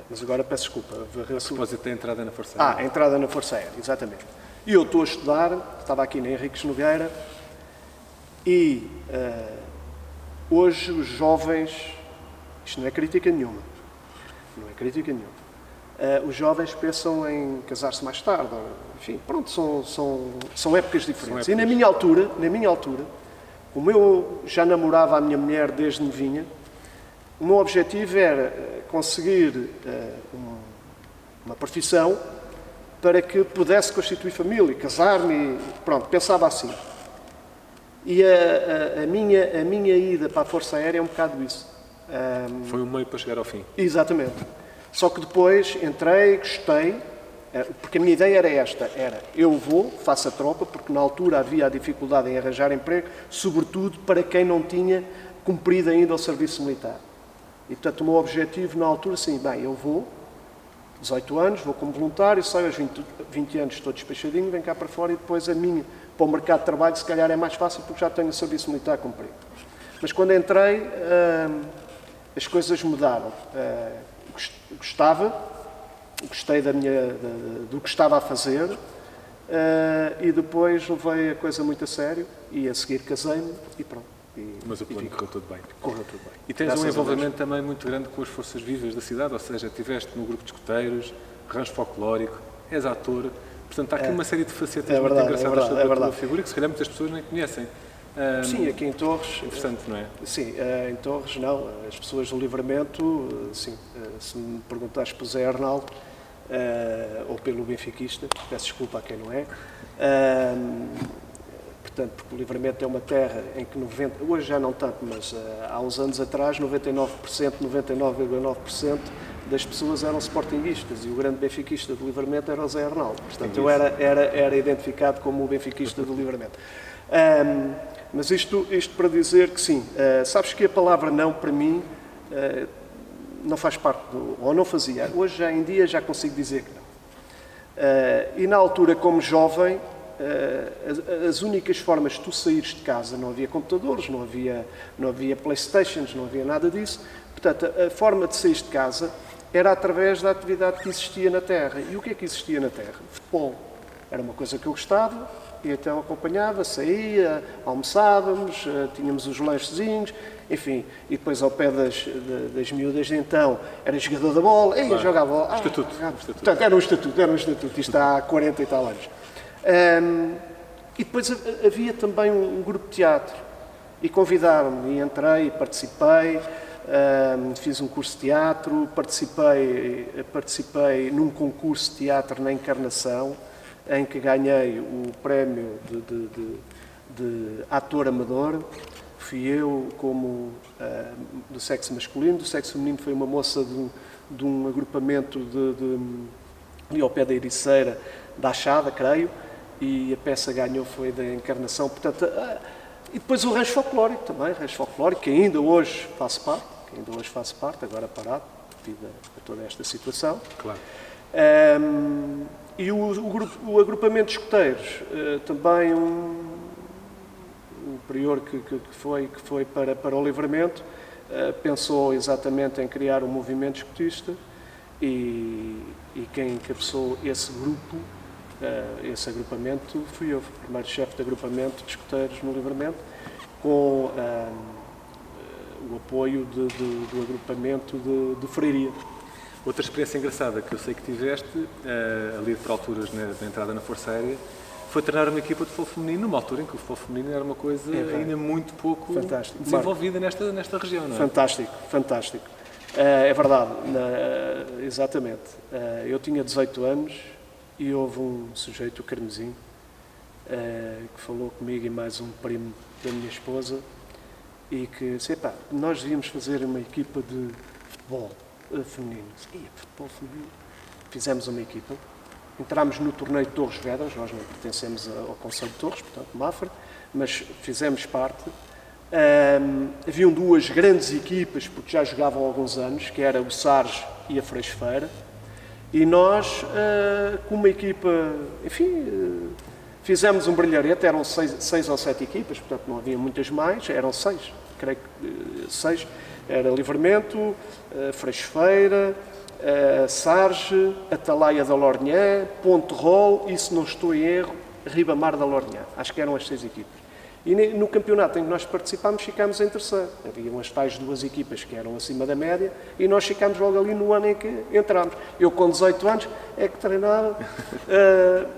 Mas agora peço desculpa. a propósito da entrada na Força A Aérea? entrada na Força Aérea, exatamente. E eu estou a estudar, estava aqui na Henriques Nogueira, e hoje os jovens, isto não é crítica nenhuma, não é crítica nenhuma, os jovens pensam em casar-se mais tarde, enfim, pronto, são épocas diferentes. E na minha altura, como eu já namorava a minha mulher desde novinha, o meu objetivo era conseguir uma profissão para que pudesse constituir família, casar-me, pronto, pensava assim. E a minha ida para a Força Aérea é um bocado isso. Foi um meio para chegar ao fim. Exatamente. Só que depois entrei, gostei, porque a minha ideia era esta, eu faço a tropa, porque na altura havia a dificuldade em arranjar emprego, sobretudo para quem não tinha cumprido ainda o serviço militar. E, portanto, o meu objetivo na altura, sim, eu vou, 18 anos, vou como voluntário, saio aos 20 anos, estou despachadinho, venho cá para fora e depois para o mercado de trabalho, se calhar é mais fácil porque já tenho o serviço militar cumprido. Mas quando entrei, as coisas mudaram. Gostei do que estava a fazer e depois levei a coisa muito a sério e a seguir casei-me e pronto. Mas o plano correu tudo bem. Correu tudo bem. E tens Graças um a Deus. envolvimento também muito grande com as forças vivas da cidade, ou seja, estiveste no grupo de escoteiros, rancho folclórico, és ator, portanto há aqui uma série de facetas muito engraçadas sobre a tua figura que se calhar muitas pessoas nem conhecem. Sim, aqui em Torres. Interessante, não é? Sim, em Torres não. As pessoas do Livramento, sim, se me perguntares pelo Zé Arnaldo ou pelo benfiquista, peço desculpa a quem não é. Portanto, porque o Livramento é uma terra em que hoje já não tanto, mas há uns anos atrás 99,9% das pessoas eram sportinguistas e o grande benfiquista do Livramento era o Zé Arnaldo. Portanto, eu era identificado como o benfiquista do Livramento. Mas isto para dizer que sim, sabes que a palavra não para mim não faz parte, ou não fazia. Hoje, já em dia, já consigo dizer que não. E na altura, como jovem, as únicas formas de tu saíres de casa, não havia computadores, não havia Playstations, não havia nada disso. Portanto, a forma de sair de casa era através da atividade que existia na terra. E o que é que existia na terra? Futebol. Era uma coisa que eu gostava, e então acompanhava, saía, almoçávamos, tínhamos os lanchezinhos, enfim, e depois ao pé das miúdas de então, era jogador da bola, e Claro. jogava bola. Estatuto. Portanto, era um estatuto, isto há 40 e tal anos. E depois havia também um grupo de teatro, e convidaram-me, e entrei, e participei, fiz um curso de teatro, participei num concurso de teatro na Encarnação, em que ganhei o prémio de ator amador. Fui eu como do sexo masculino, do sexo feminino foi uma moça de um agrupamento ali ao pé da Ericeira, da Achada, creio, e a peça ganhou foi da Encarnação. Portanto, e depois o rancho folclórico também, rancho folclórico, que ainda hoje faço parte, agora parado, devido a toda esta situação. Claro. E o agrupamento de escoteiros, também um prior que foi para o Livramento, pensou exatamente em criar um movimento escotista e quem encabeçou esse grupo, esse agrupamento, fui eu, o primeiro chefe de agrupamento de escoteiros no Livramento, com o apoio do agrupamento de Freiria. Outra experiência engraçada que eu sei que tiveste, ali por alturas na entrada na Força Aérea, foi treinar uma equipa de futebol feminino, numa altura em que o futebol feminino era uma coisa ainda muito pouco desenvolvida nesta região, não é? Fantástico. É verdade, exatamente. Eu tinha 18 anos e houve um sujeito, o Carmesim, que falou comigo e mais um primo da minha esposa, e que disse, nós devíamos fazer uma equipa de futebol feminino. Futebol feminino. Fizemos uma equipa, entramos no torneio de Torres Vedras, nós não pertencemos ao Conselho de Torres, portanto Mafra, mas fizemos parte. Haviam duas grandes equipas, porque já jogavam há alguns anos, que era o Sarge e a Freixeira, e nós, com uma equipa, enfim, fizemos um brilharete, eram 6 ou 7 equipas, portanto não havia muitas mais, eram 6, creio que 6. Era Livramento, Freixeira, Sarge, Atalaia da Lornhã, Ponte Rol e, se não estou em erro, Ribamar da Lornhã. Acho que eram as 6 equipas. E no campeonato em que nós participámos, ficámos em terceiro. Havia as tais 2 equipas que eram acima da média e nós ficámos logo ali no ano em que entramos. Eu, com 18 anos, é que treinava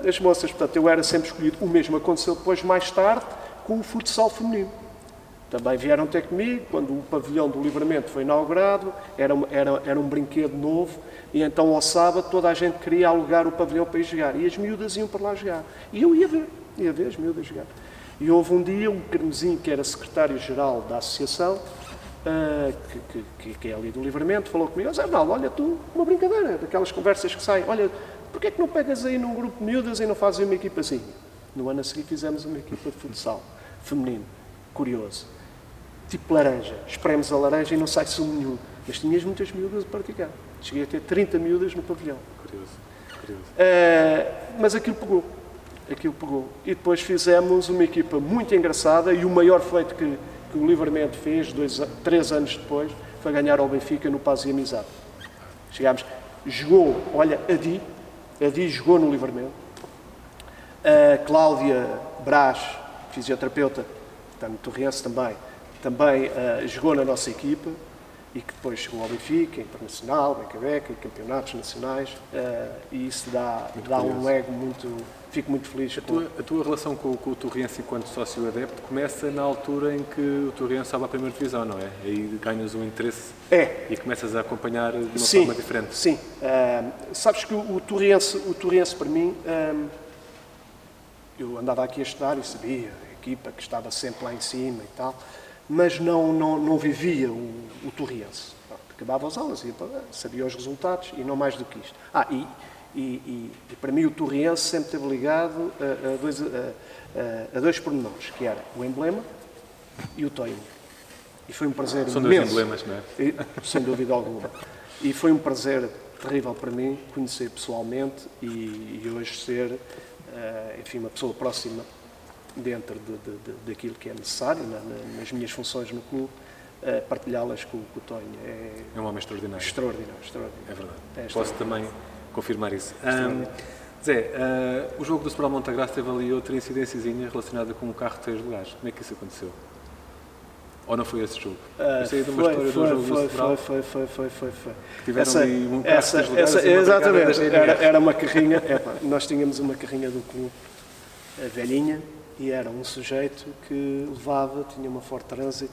as moças. Portanto, eu era sempre escolhido. O mesmo aconteceu depois, mais tarde, com o futsal feminino. Também vieram ter comigo, quando o pavilhão do Livramento foi inaugurado, era um brinquedo novo, e então ao sábado toda a gente queria alugar o pavilhão para ir jogar, e as miúdas iam para lá jogar. E eu ia ver as miúdas jogar. E houve um dia, um Carmesim, que era secretário-geral da associação, que é ali do Livramento, falou comigo, Zé Arnaldo, olha tu, uma brincadeira, daquelas conversas que saem, olha, porquê é que não pegas aí num grupo de miúdas e não fazes uma equipa assim? No ano a seguir fizemos uma equipa de futsal feminino, curioso. Tipo laranja, espremos a laranja e não sai sumo nenhum. Mas tinhas muitas miúdas a praticar. Cheguei a ter 30 miúdas no pavilhão. Curioso. Mas aquilo pegou. E depois fizemos uma equipa muito engraçada e o maior feito que o Livramento fez, 3 anos depois, foi ganhar ao Benfica no Paz e Amizade. Chegámos, jogou, olha, a Di jogou no Livramento. A Cláudia Brás, fisioterapeuta, está no Torrense também jogou na nossa equipa e que depois chegou ao Benfica, Internacional, Benfica, campeonatos nacionais, e isso dá um ego muito... Fico muito feliz. A tua relação com o Torrense enquanto sócio adepto começa na altura em que o Torrense sobe à primeira divisão, não é? Aí ganhas um interesse e começas a acompanhar de uma forma diferente. Sim, sabes que o Torrense para mim, eu andava aqui a estudar e sabia a equipa que estava sempre lá em cima e tal, mas não vivia o Torrense. Acabava as aulas, sabia os resultados e não mais do que isto. E para mim o Torrense sempre esteve ligado a dois pormenores, que era o emblema e o toimo. E foi um prazer São dois imenso. emblemas, não é? Sem dúvida alguma. E foi um prazer terrível para mim conhecer pessoalmente e hoje ser, enfim, uma pessoa próxima dentro daquilo que é necessário, nas minhas funções no clube, partilhá-las com o Tonho. É um homem extraordinário. Extraordinário. É verdade. É Posso também confirmar isso. Zé, o jogo do Sobral Montagraça teve ali outra incidênciazinha relacionada com o carro de 3 lugares. Como é que isso aconteceu? Ou não foi esse jogo? Isso aí de uma história do jogo do Sobral. Foi. Tiveram ali um carro de 3 lugares. Exatamente. Era uma carrinha. Nós tínhamos uma carrinha do clube, a velhinha, e era um sujeito que levava, tinha uma Ford Transit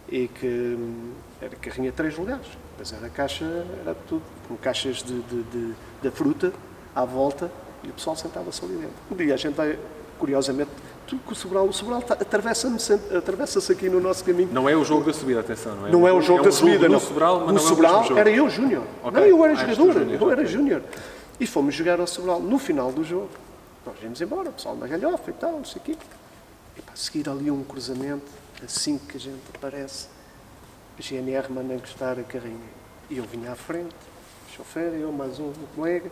e que era carrinha de 3 lugares. Depois era caixa, era tudo, com caixas de fruta à volta e o pessoal sentava-se ali dentro. Um dia a gente vai, curiosamente, tudo com o Sobral atravessa-se aqui no nosso caminho. Não é o jogo da subida, atenção, não é? Não é o jogo da subida, não. Do Sobral, mas do não Sobral é o mesmo jogo. era eu júnior. Okay. Não, eu era jogador, júnior, era júnior. E fomos jogar ao Sobral no final do jogo. Nós íamos embora, o pessoal na galhofa e tal, não sei o quê. E para seguir ali um cruzamento, assim que a gente aparece, a GNR manda encostar a carrinha. E eu vinha à frente, o chofer, eu mais um colega.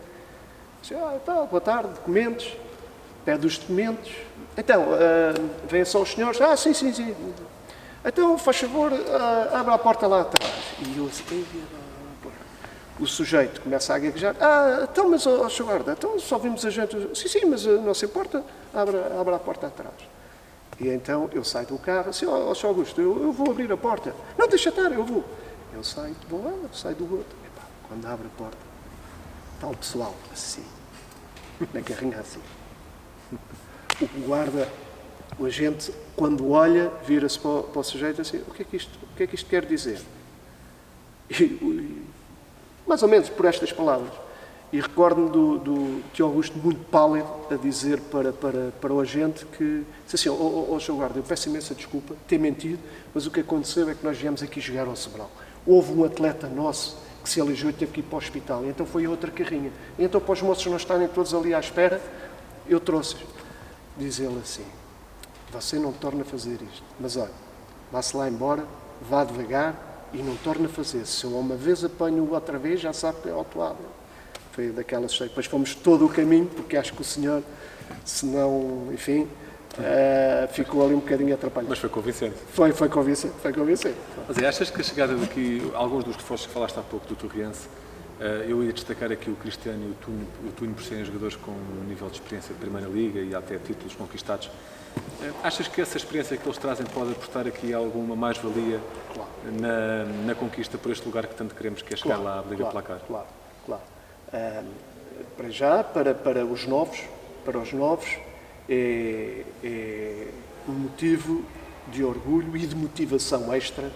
Disse, tal, boa tarde, documentos. Pede os documentos. Então, vêm só os senhores? Sim. Então, faz favor, abra a porta lá atrás. E eu assim, o sujeito começa a gaguejar. Então, mas, Sr. Guarda, então só vimos a gente... Sim, mas não se importa, abra a porta atrás. E então eu saio do carro, assim, Sr. Augusto, eu vou abrir a porta. Não, deixa estar, eu vou. Eu saio de um lado, saio do outro. Epá, quando abre a porta, está o pessoal assim, na carrinha assim. O guarda, o agente, quando olha, vira-se para o sujeito assim, o que é que isto quer dizer? Mais ou menos por estas palavras. E recordo-me do tio Augusto muito pálido a dizer para o agente que, disse assim, Sr. Guarda, eu peço imensa desculpa ter mentido, mas o que aconteceu é que nós viemos aqui jogar ao Sobral. Houve um atleta nosso que se aleijou e teve que ir para o hospital, e então foi outra carrinha. E então, para os moços não estarem todos ali à espera, eu trouxe. Diz ele assim, você não torna a fazer isto, mas olha, vá-se lá embora, vá devagar e não torna a fazer. Se eu uma vez apanho outra vez, já sabe que é autuado. Foi daquelas... Depois fomos todo o caminho, porque acho que o senhor, se não, enfim, ficou ali um bocadinho atrapalhado. Mas foi convincente. Foi convincente. Mas achas que a chegada daqui, alguns dos reforços que falaste há pouco do Torriense, eu ia destacar aqui o Cristiano e o Tunho por serem jogadores com um nível de experiência de Primeira Liga e até títulos conquistados. Achas que essa experiência que eles trazem pode aportar aqui alguma mais-valia na conquista por este lugar que tanto queremos, que é chegar lá à Liga Placar? Claro. Para já, para os novos, é um motivo de orgulho e de motivação extra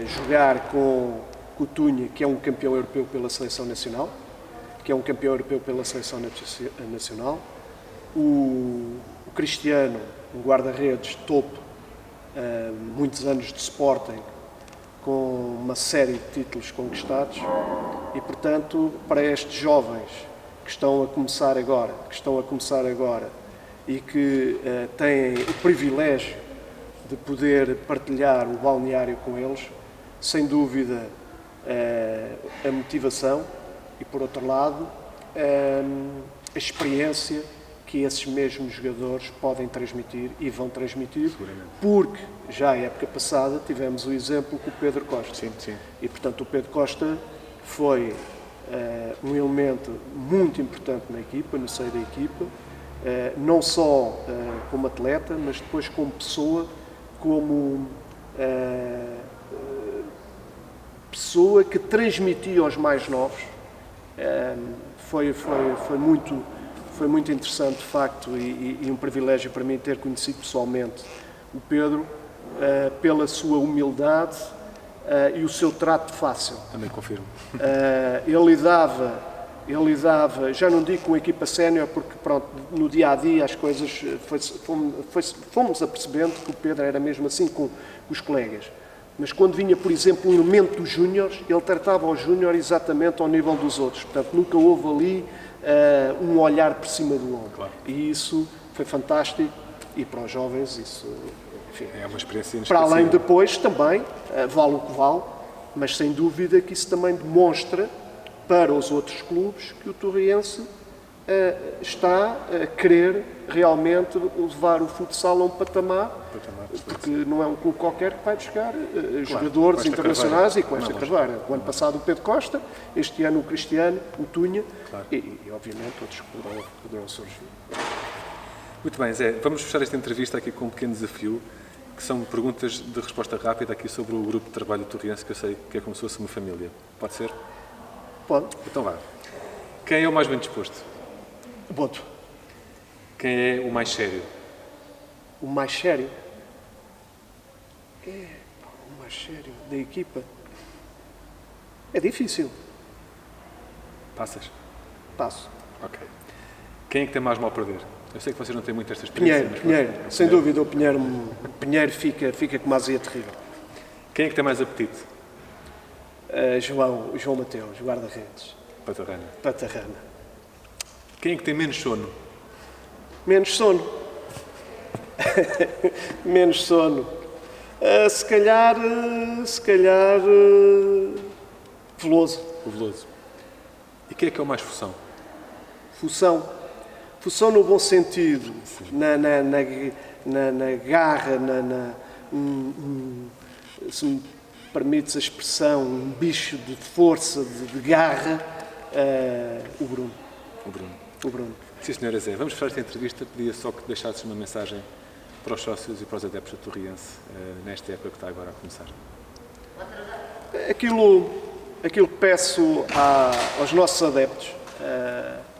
jogar com o Tunha, que é um campeão europeu pela Seleção Nacional, o Cristiano, um guarda-redes topo, muitos anos de Sporting, com uma série de títulos conquistados e, portanto, para estes jovens que estão a começar agora e que têm o privilégio de poder partilhar o balneário com eles, sem dúvida a motivação e, por outro lado, a experiência que esses mesmos jogadores podem transmitir e vão transmitir, porque já a época passada tivemos o exemplo com o Pedro Costa. Sim. E, portanto, o Pedro Costa foi um elemento muito importante na equipa, no seio da equipa, não só como atleta, mas depois como pessoa, como pessoa que transmitia aos mais novos. Foi muito interessante, de facto, e um privilégio para mim ter conhecido pessoalmente o Pedro, pela sua humildade e o seu trato fácil. Também confirmo. Ele lidava, já não digo com a equipa sénior, porque pronto, no dia-a-dia as coisas, fomos apercebendo que o Pedro era mesmo assim com os colegas. Mas quando vinha, por exemplo, um elemento dos júniores, ele tratava o júnior exatamente ao nível dos outros. Portanto, nunca houve ali um olhar por cima do ombro. Claro. E isso foi fantástico, e para os jovens isso enfim, É uma experiência para inesquecível. além depois também, vale o que vale, mas sem dúvida que isso também demonstra para os outros clubes que o Torriense está a querer realmente levar o futsal a um patamar, porque não é um clube qualquer que vai buscar jogadores com esta internacionais carreira. e com esta carreira. O ano passado o Pedro Costa, este ano o Cristiano, o Tunha Claro. e obviamente outros que poderão surgir. Muito bem, Zé, vamos fechar esta entrevista aqui com um pequeno desafio, que são perguntas de resposta rápida aqui sobre o grupo de trabalho do Torriense, que eu sei que é como se fosse uma família. Pode ser? Pode? Então vá. Quem é o mais bem disposto? Boto. Quem é o mais sério? O mais sério? O mais sério da equipa? É difícil. Passas? Passo. Ok. Quem é que tem mais mal a perder? Eu sei que vocês não têm muito esta experiência. Pinheiro, mas sem dúvida o Pinheiro fica com uma azia terrível. Quem é que tem mais apetite? João Mateus, guarda-redes, Patarrana. Patarrana. Quem é que tem menos sono? Menos sono. Menos sono. Se calhar, Veloso. O Veloso. E quem é que é o mais função? Função. Função no bom sentido, na garra, se me permites a expressão, um bicho de força, de garra, o Bruno. O Bruno. O Bruno. Sim, senhora Zé. Vamos fechar esta entrevista. Pedia só que deixasses uma mensagem para os sócios e para os adeptos da Torriense nesta época que está agora a começar. Aquilo que peço aos nossos adeptos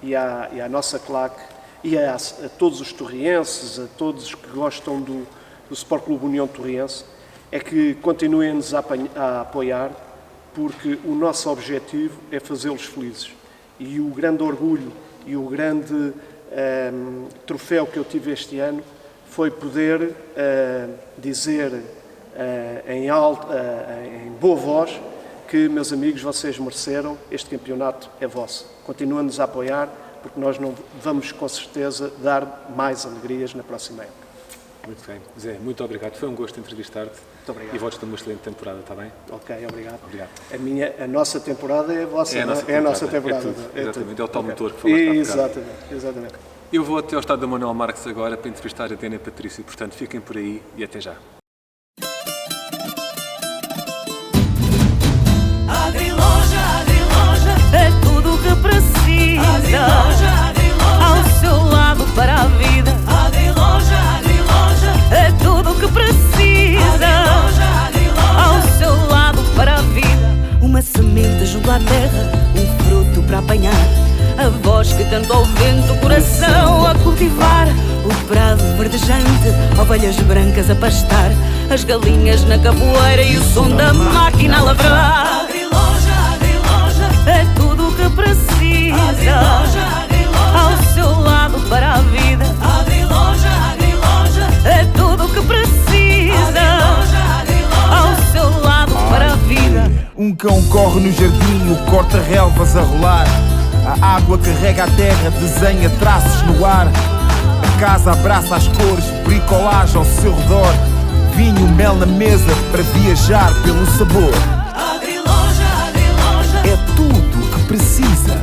e à nossa claque e a todos os torrienses, a todos os que gostam do Sport Clube União Torriense, é que continuem-nos a apoiar, porque o nosso objetivo é fazê-los felizes. E o grande orgulho e o grande troféu que eu tive este ano foi poder dizer em boa voz que, meus amigos, vocês mereceram, este campeonato é vosso. Continuem-nos a apoiar, porque nós não vamos, com certeza, dar mais alegrias na próxima época. Muito bem. Zé, muito obrigado. Foi um gosto entrevistar-te. Muito obrigado. E votos de uma excelente temporada, está bem? Ok, obrigado. Obrigado. A nossa temporada é a vossa, É a nossa não é? É a nossa temporada. temporada. É tudo. Exatamente. É o tal Ok. motor que falaste há bocado. Exatamente. Eu vou até ao estado da Manuel Marques agora para entrevistar a Diana e a Patrícia. Portanto, fiquem por aí e até já. Agriloja, é tudo o que precisa. Ao seu lado para a vida. Agriloja, é tudo o que precisa. Ao seu lado para a vida. Uma semente junto à terra, um fruto para apanhar. A voz que canta ao vento, o coração a cultivar. O prado verdejante, ovelhas brancas a pastar. As galinhas na capoeira e o som da máquina a lavrar. É tudo o que precisa. Ao seu lado para a vida. É tudo o que precisa. Ao seu lado para a vida. Um cão corre no jardim, o corta-relvas a rolar. A água carrega a terra, desenha traços no ar. A casa abraça as cores, bricolagem ao seu redor. Vinho, mel na mesa para viajar pelo sabor. É tudo o que precisa.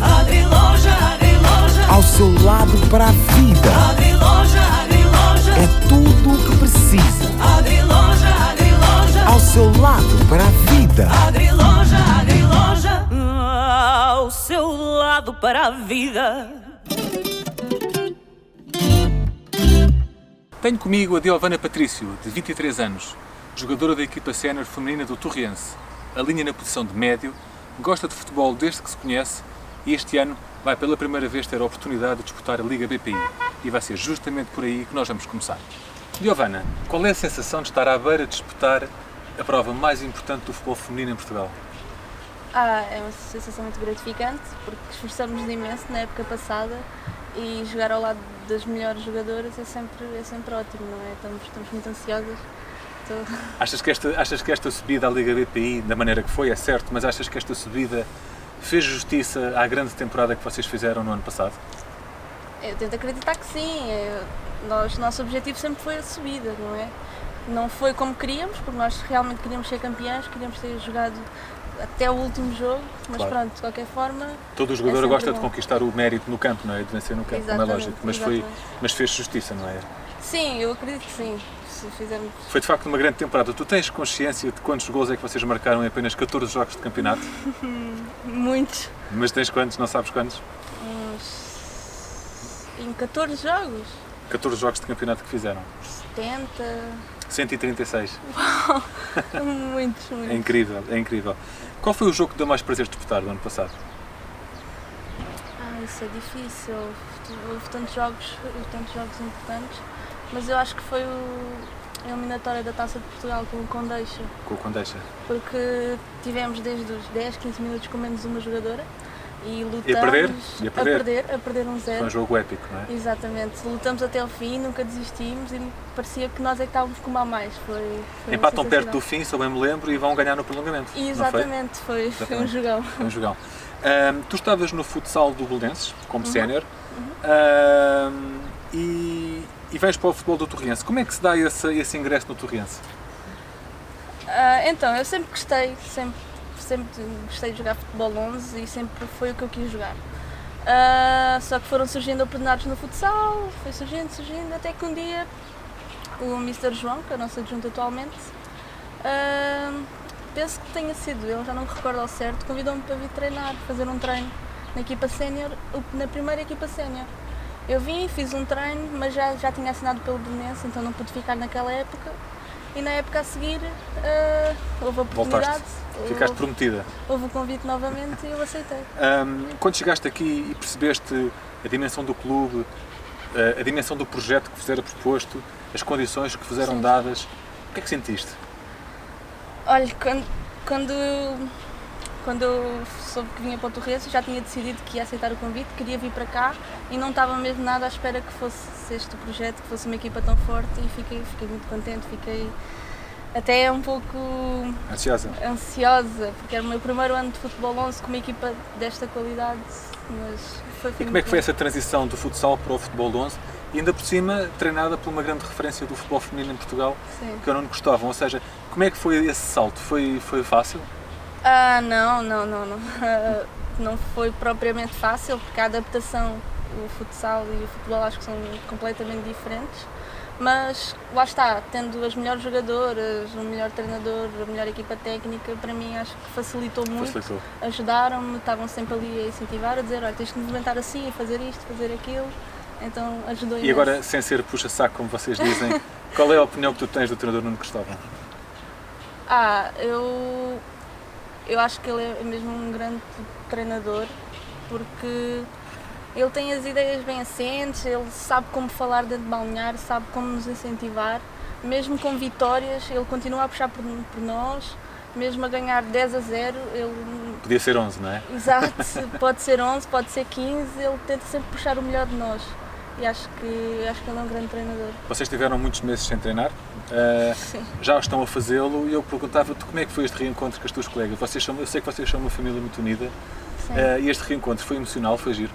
Ao seu lado para a vida. É tudo o que precisa. Ao seu lado para a vida. Ao seu lado para a vida. Tenho comigo a Diovana Patrício, de 23 anos, jogadora da equipa sénior feminina do Torriense. Alinha na posição de médio, gosta de futebol desde que se conhece e este ano vai pela primeira vez ter a oportunidade de disputar a Liga BPI. E vai ser justamente por aí que nós vamos começar. Diovana, qual é a sensação de estar à beira de disputar a prova mais importante do futebol feminino em Portugal? É uma sensação muito gratificante, porque esforçamos-nos imenso na época passada e jogar ao lado das melhores jogadoras é sempre ótimo, não é? Estamos muito ansiosas. Achas que esta subida à Liga BPI, da maneira que foi, é certo, mas achas que esta subida fez justiça à grande temporada que vocês fizeram no ano passado? Eu tento acreditar que sim. Nosso objetivo sempre foi a subida, não é? Não foi como queríamos, porque nós realmente queríamos ser campeões, queríamos ter jogado até o último jogo, mas Claro. pronto, de qualquer forma... Todo o jogador sempre gosta de bom. conquistar o mérito no campo, não é? De vencer no campo, como é Exatamente, lógico. exatamente. Mas fez justiça, não é? Sim, eu acredito que sim, se fizermos... Foi de facto uma grande temporada. Tu tens consciência de quantos gols é que vocês marcaram em apenas 14 jogos de campeonato? Muitos, Mas tens quantos? Não sabes quantos? em 14 jogos, 14 jogos de campeonato que fizeram. 70, 136. muitos, É muitos. incrível, é incrível. Qual foi o jogo que deu mais prazer de disputar do ano passado? Isso é difícil, houve tantos jogos importantes, mas eu acho que foi a eliminatória da Taça de Portugal com o Condeixa, Com o Condeixa. porque tivemos desde os 10, 15 minutos com menos uma jogadora e lutamos E a perder? E a perder? a perder um Foi um zero. jogo épico, não é? Exatamente, lutamos até ao fim, nunca desistimos e parecia que nós é que estávamos com uma a mais. Foi Empatam perto sensacional. do fim, se eu bem me lembro, e vão ganhar no prolongamento. Não foi? Exatamente, foi um Exatamente. jogão. Foi um jogão. Tu estavas no futsal do Belenenses, como sénior, e vens para o futebol do Torriense. Como é que se dá esse ingresso no Torriense? Então, eu sempre gostei, sempre gostei de jogar futebol 11 e sempre foi o que eu quis jogar. Só que foram surgindo oportunidades no futsal, foi surgindo, até que um dia o Mr. João, que é o nosso adjunto atualmente, penso que tenha sido ele, já não me recordo ao certo, convidou-me para vir treinar, fazer um treino na equipa sénior, na primeira equipa sénior. Eu vim, fiz um treino, mas já tinha assinado pelo Belenenses, então não pude ficar naquela época. E na época a seguir houve a oportunidade, Voltaste, ficaste prometida. houve o convite novamente e eu aceitei. Quando chegaste aqui e percebeste a dimensão do clube, a dimensão do projeto que vos era proposto, as condições que vos eram Sim. dadas, o que é que sentiste? Olha, quando eu soube que vinha para o Torrense, já tinha decidido que ia aceitar o convite, queria vir para cá e não estava mesmo nada à espera que fosse este o projeto, que fosse uma equipa tão forte e fiquei muito contente, fiquei até um pouco Ansiosa? ansiosa, porque era o meu primeiro ano de futebol 11 com uma equipa desta qualidade, mas foi E como é que foi essa transição do futsal para o futebol 11? E ainda por cima, treinada por uma grande referência do futebol feminino em Portugal, Sim. que eu não gostavam. Ou seja, como é que foi esse salto? Foi fácil? Não. Não foi propriamente fácil, porque a adaptação, o futsal e o futebol acho que são completamente diferentes. Mas lá está, tendo as melhores jogadoras, o melhor treinador, a melhor equipa técnica, para mim acho que facilitou muito. Facilitou. Ajudaram-me, estavam sempre ali a incentivar, a dizer, olha, tens de movimentar assim, a fazer isto, fazer aquilo. Então ajudou E imenso. agora, sem ser puxa-saco, como vocês dizem, qual é a opinião que tu tens do treinador Nuno Cristóvão? Eu acho que ele é mesmo um grande treinador, porque ele tem as ideias bem assentes, ele sabe como falar dentro de balneário, sabe como nos incentivar. Mesmo com vitórias, ele continua a puxar por nós, mesmo a ganhar 10-0, ele... Podia ser 11, não é? Exato, pode ser 11, pode ser 15, ele tenta sempre puxar o melhor de nós. E acho que ele é um grande treinador. Vocês tiveram muitos meses sem treinar, Sim. já estão a fazê-lo e eu perguntava-te como é que foi este reencontro com as tuas colegas. Eu sei que vocês são uma família muito unida Sim. e este reencontro foi emocional, foi giro.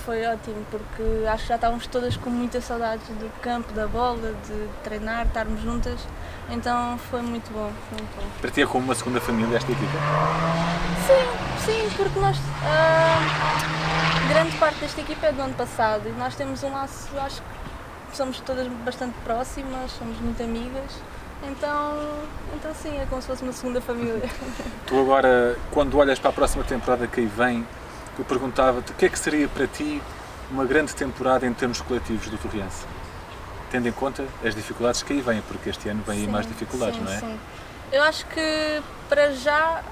Foi ótimo, porque acho que já estávamos todas com muitas saudades do campo, da bola, de treinar, estarmos juntas, então foi muito bom, foi muito bom. Para ti é como uma segunda família esta equipa? Sim, porque nós, grande parte desta equipa é do ano passado e nós temos um laço, acho que somos todas bastante próximas, somos muito amigas, então sim, é como se fosse uma segunda família. Tu agora, quando olhas para a próxima temporada que aí vem, eu perguntava-te o que é que seria para ti uma grande temporada em termos coletivos do Torriense? Tendo em conta as dificuldades que aí vêm, porque este ano vêm aí mais dificuldades, não é? Sim. Eu acho que para já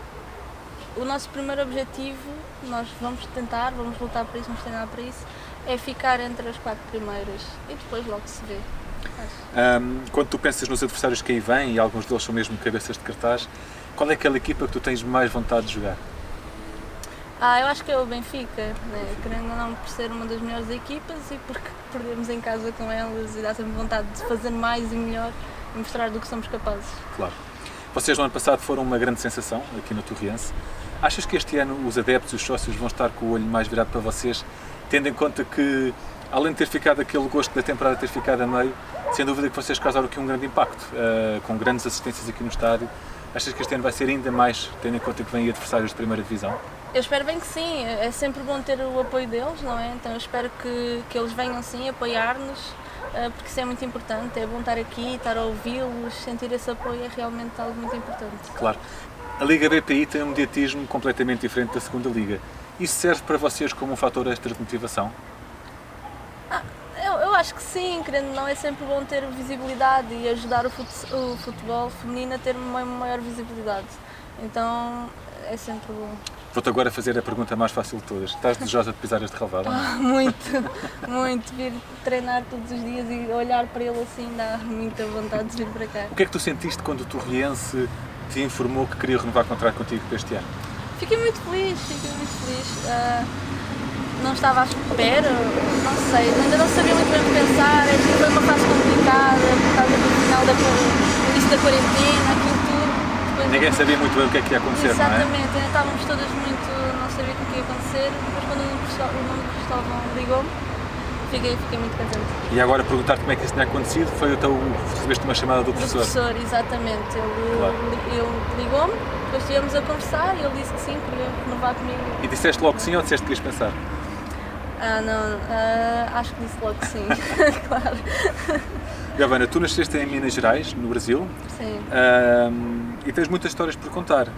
o nosso primeiro objetivo, nós vamos lutar para isso, vamos treinar para isso, é ficar entre as 4 primeiras e depois logo se vê. Quando tu pensas nos adversários que aí vêm, e alguns deles são mesmo cabeças de cartaz, qual é aquela equipa que tu tens mais vontade de jogar? Eu acho que é o Benfica, né? Querendo ou não, por ser uma das melhores equipas e porque perdemos em casa com elas e dá sempre vontade de fazer mais e melhor e mostrar do que somos capazes. Claro. Vocês no ano passado foram uma grande sensação aqui no Torriense. Achas que este ano os adeptos e os sócios vão estar com o olho mais virado para vocês, tendo em conta que além de ter ficado aquele gosto da temporada ter ficado a meio, sem dúvida que vocês causaram aqui um grande impacto, com grandes assistências aqui no estádio. Achas que este ano vai ser ainda mais, tendo em conta que vêm adversários de primeira divisão? Eu espero bem que sim, é sempre bom ter o apoio deles, não é? Então eu espero que eles venham sim apoiar-nos, porque isso é muito importante, é bom estar aqui, estar a ouvi-los, sentir esse apoio é realmente algo muito importante. Claro. A Liga BPI tem um mediatismo completamente diferente da segunda Liga. Isso serve para vocês como um fator extra de motivação? Eu acho que sim, querendo ou não, é sempre bom ter visibilidade e ajudar o futebol feminino a ter uma maior visibilidade. Então é sempre bom. Vou-te agora fazer a pergunta mais fácil de todas. Estás desejosa de pisar este relvado? Muito, muito. Vir treinar todos os dias e olhar para ele assim dá muita vontade de vir para cá. O que é que tu sentiste quando o Torriense te informou que queria renovar contrato contigo para este ano? Fiquei muito feliz, não estava à espera, não sei, ainda não sabia muito bem o que pensar, foi uma fase complicada, por causa do final do início da quarentena, aquilo tudo. Depois, Ninguém sabia muito bem o que é que ia acontecer, exatamente, não é? ainda estávamos todas muito, não sabia o que ia acontecer, depois quando o nome de Cristóvão ligou-me, fiquei muito contente. E agora perguntar como é que isso tinha acontecido, recebeste uma chamada do Do professor? professor, exatamente, ele ligou-me, depois estivemos a conversar e ele disse que sim, queria renovar comigo. E disseste logo que sim ou disseste que querias pensar? Acho que disse logo que sim, claro. Giovana, tu nasceste em Minas Gerais, no Brasil, Sim. e tens muitas histórias por contar.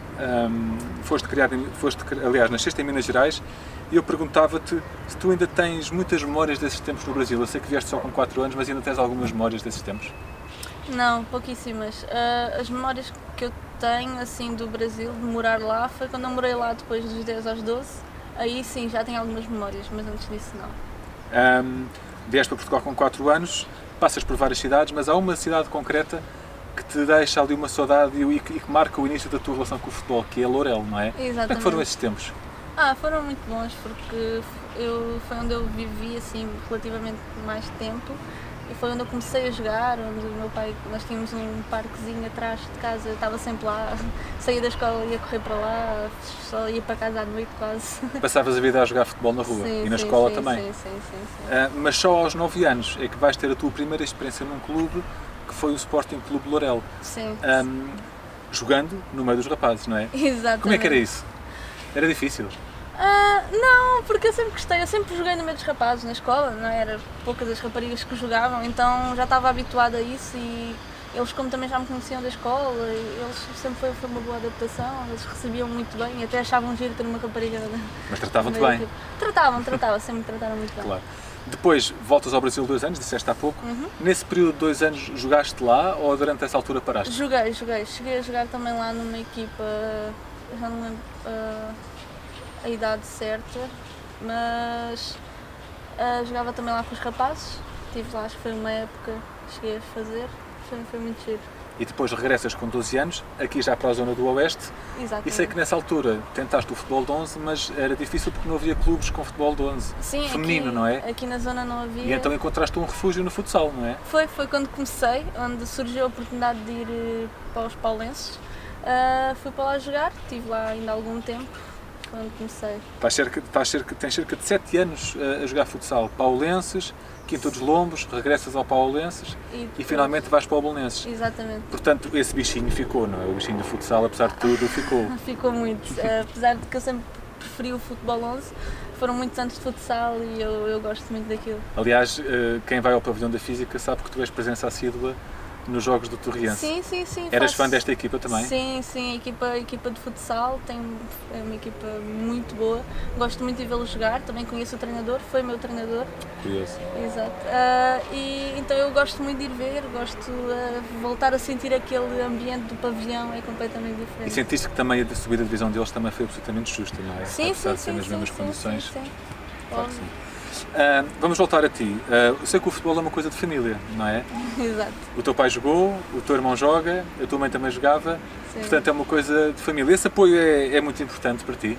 Aliás, nasceste em Minas Gerais e eu perguntava-te se tu ainda tens muitas memórias desses tempos no Brasil. Eu sei que vieste só com 4 anos, mas ainda tens algumas memórias desses tempos? Não, pouquíssimas. As memórias que eu tenho assim do Brasil, de morar lá, foi quando eu morei lá depois dos 10 aos 12. Aí sim, já tenho algumas memórias, mas antes disso não. Vieste para Portugal com 4 anos, passas por várias cidades, mas há uma cidade concreta que te deixa ali uma saudade e que marca o início da tua relação com o futebol, que é Lourel, não é? Exatamente. Como é que foram esses tempos? Foram muito bons, porque foi onde eu vivi assim relativamente mais tempo e foi onde eu comecei a jogar, onde o meu pai, nós tínhamos um parquezinho atrás de casa, eu estava sempre lá, saía da escola, ia correr para lá, só ia para casa à noite quase. Passavas a vida a jogar futebol na rua Sim, e na sim, escola sim, também. Sim. Mas só aos 9 anos é que vais ter a tua primeira experiência num clube, que foi o Sporting Clube Lourel. Sim. Jogando no meio dos rapazes, não é? Exatamente. Como é que era isso? Era difícil? Não, porque eu sempre gostei, eu sempre joguei no meio dos rapazes na escola, não é? Era poucas as raparigas que jogavam, então já estava habituada a isso e eles como também já me conheciam da escola, eles sempre foi uma boa adaptação, eles recebiam muito bem e até achavam giro ter uma rapariga. Mas tratavam-te bem? Tratavam, sempre me trataram muito bem. Claro. Depois voltas ao Brasil 2 anos, disseste há pouco. Nesse período de 2 anos jogaste lá ou durante essa altura paraste? Joguei. Cheguei a jogar também lá numa equipa, já não lembro a idade certa, mas jogava também lá com os rapazes. Estive lá, acho que foi uma época que cheguei a fazer, foi muito giro. E depois regressas com 12 anos, aqui já para a zona do Oeste. Exatamente. E sei que nessa altura tentaste o futebol de 11, mas era difícil porque não havia clubes com futebol de 11 feminino, aqui, não é? Aqui na zona não havia. E então encontraste um refúgio no futsal, não é? Foi quando comecei, onde surgiu a oportunidade de ir para os paulenses. Fui para lá jogar, estive lá ainda há algum tempo, quando comecei. Tens cerca de 7 anos a jogar futsal. Paulenses, Quinta dos Lombos, regressas ao Paulenses e finalmente vais para o Belenenses. Exatamente. Portanto, esse bichinho ficou, não é? O bichinho do futsal, apesar de tudo, ficou. Ficou muito. Apesar de que eu sempre preferi o futebol 11, foram muitos anos de futsal e eu gosto muito daquilo. Aliás, quem vai ao pavilhão da Física sabe que tu és presença assídua nos jogos do Torriense. Sim. Eras fã desta equipa também? Sim, a equipa de futsal é uma equipa muito boa. Gosto muito de vê-lo jogar, também conheço o treinador, foi meu treinador. Curioso. Exato. E então eu gosto muito de ir ver, gosto de voltar a sentir aquele ambiente do pavilhão, é completamente diferente. E sentiste que também a subida de divisão deles também foi absolutamente justa, não é? Sim, Apesar de ser nas mesmas condições. Sim. Claro que sim. Vamos voltar a ti. Eu sei que o futebol é uma coisa de família, não é? Exato. O teu pai jogou, o teu irmão joga, a tua mãe também jogava, Sim. portanto é uma coisa de família. Esse apoio é muito importante para ti?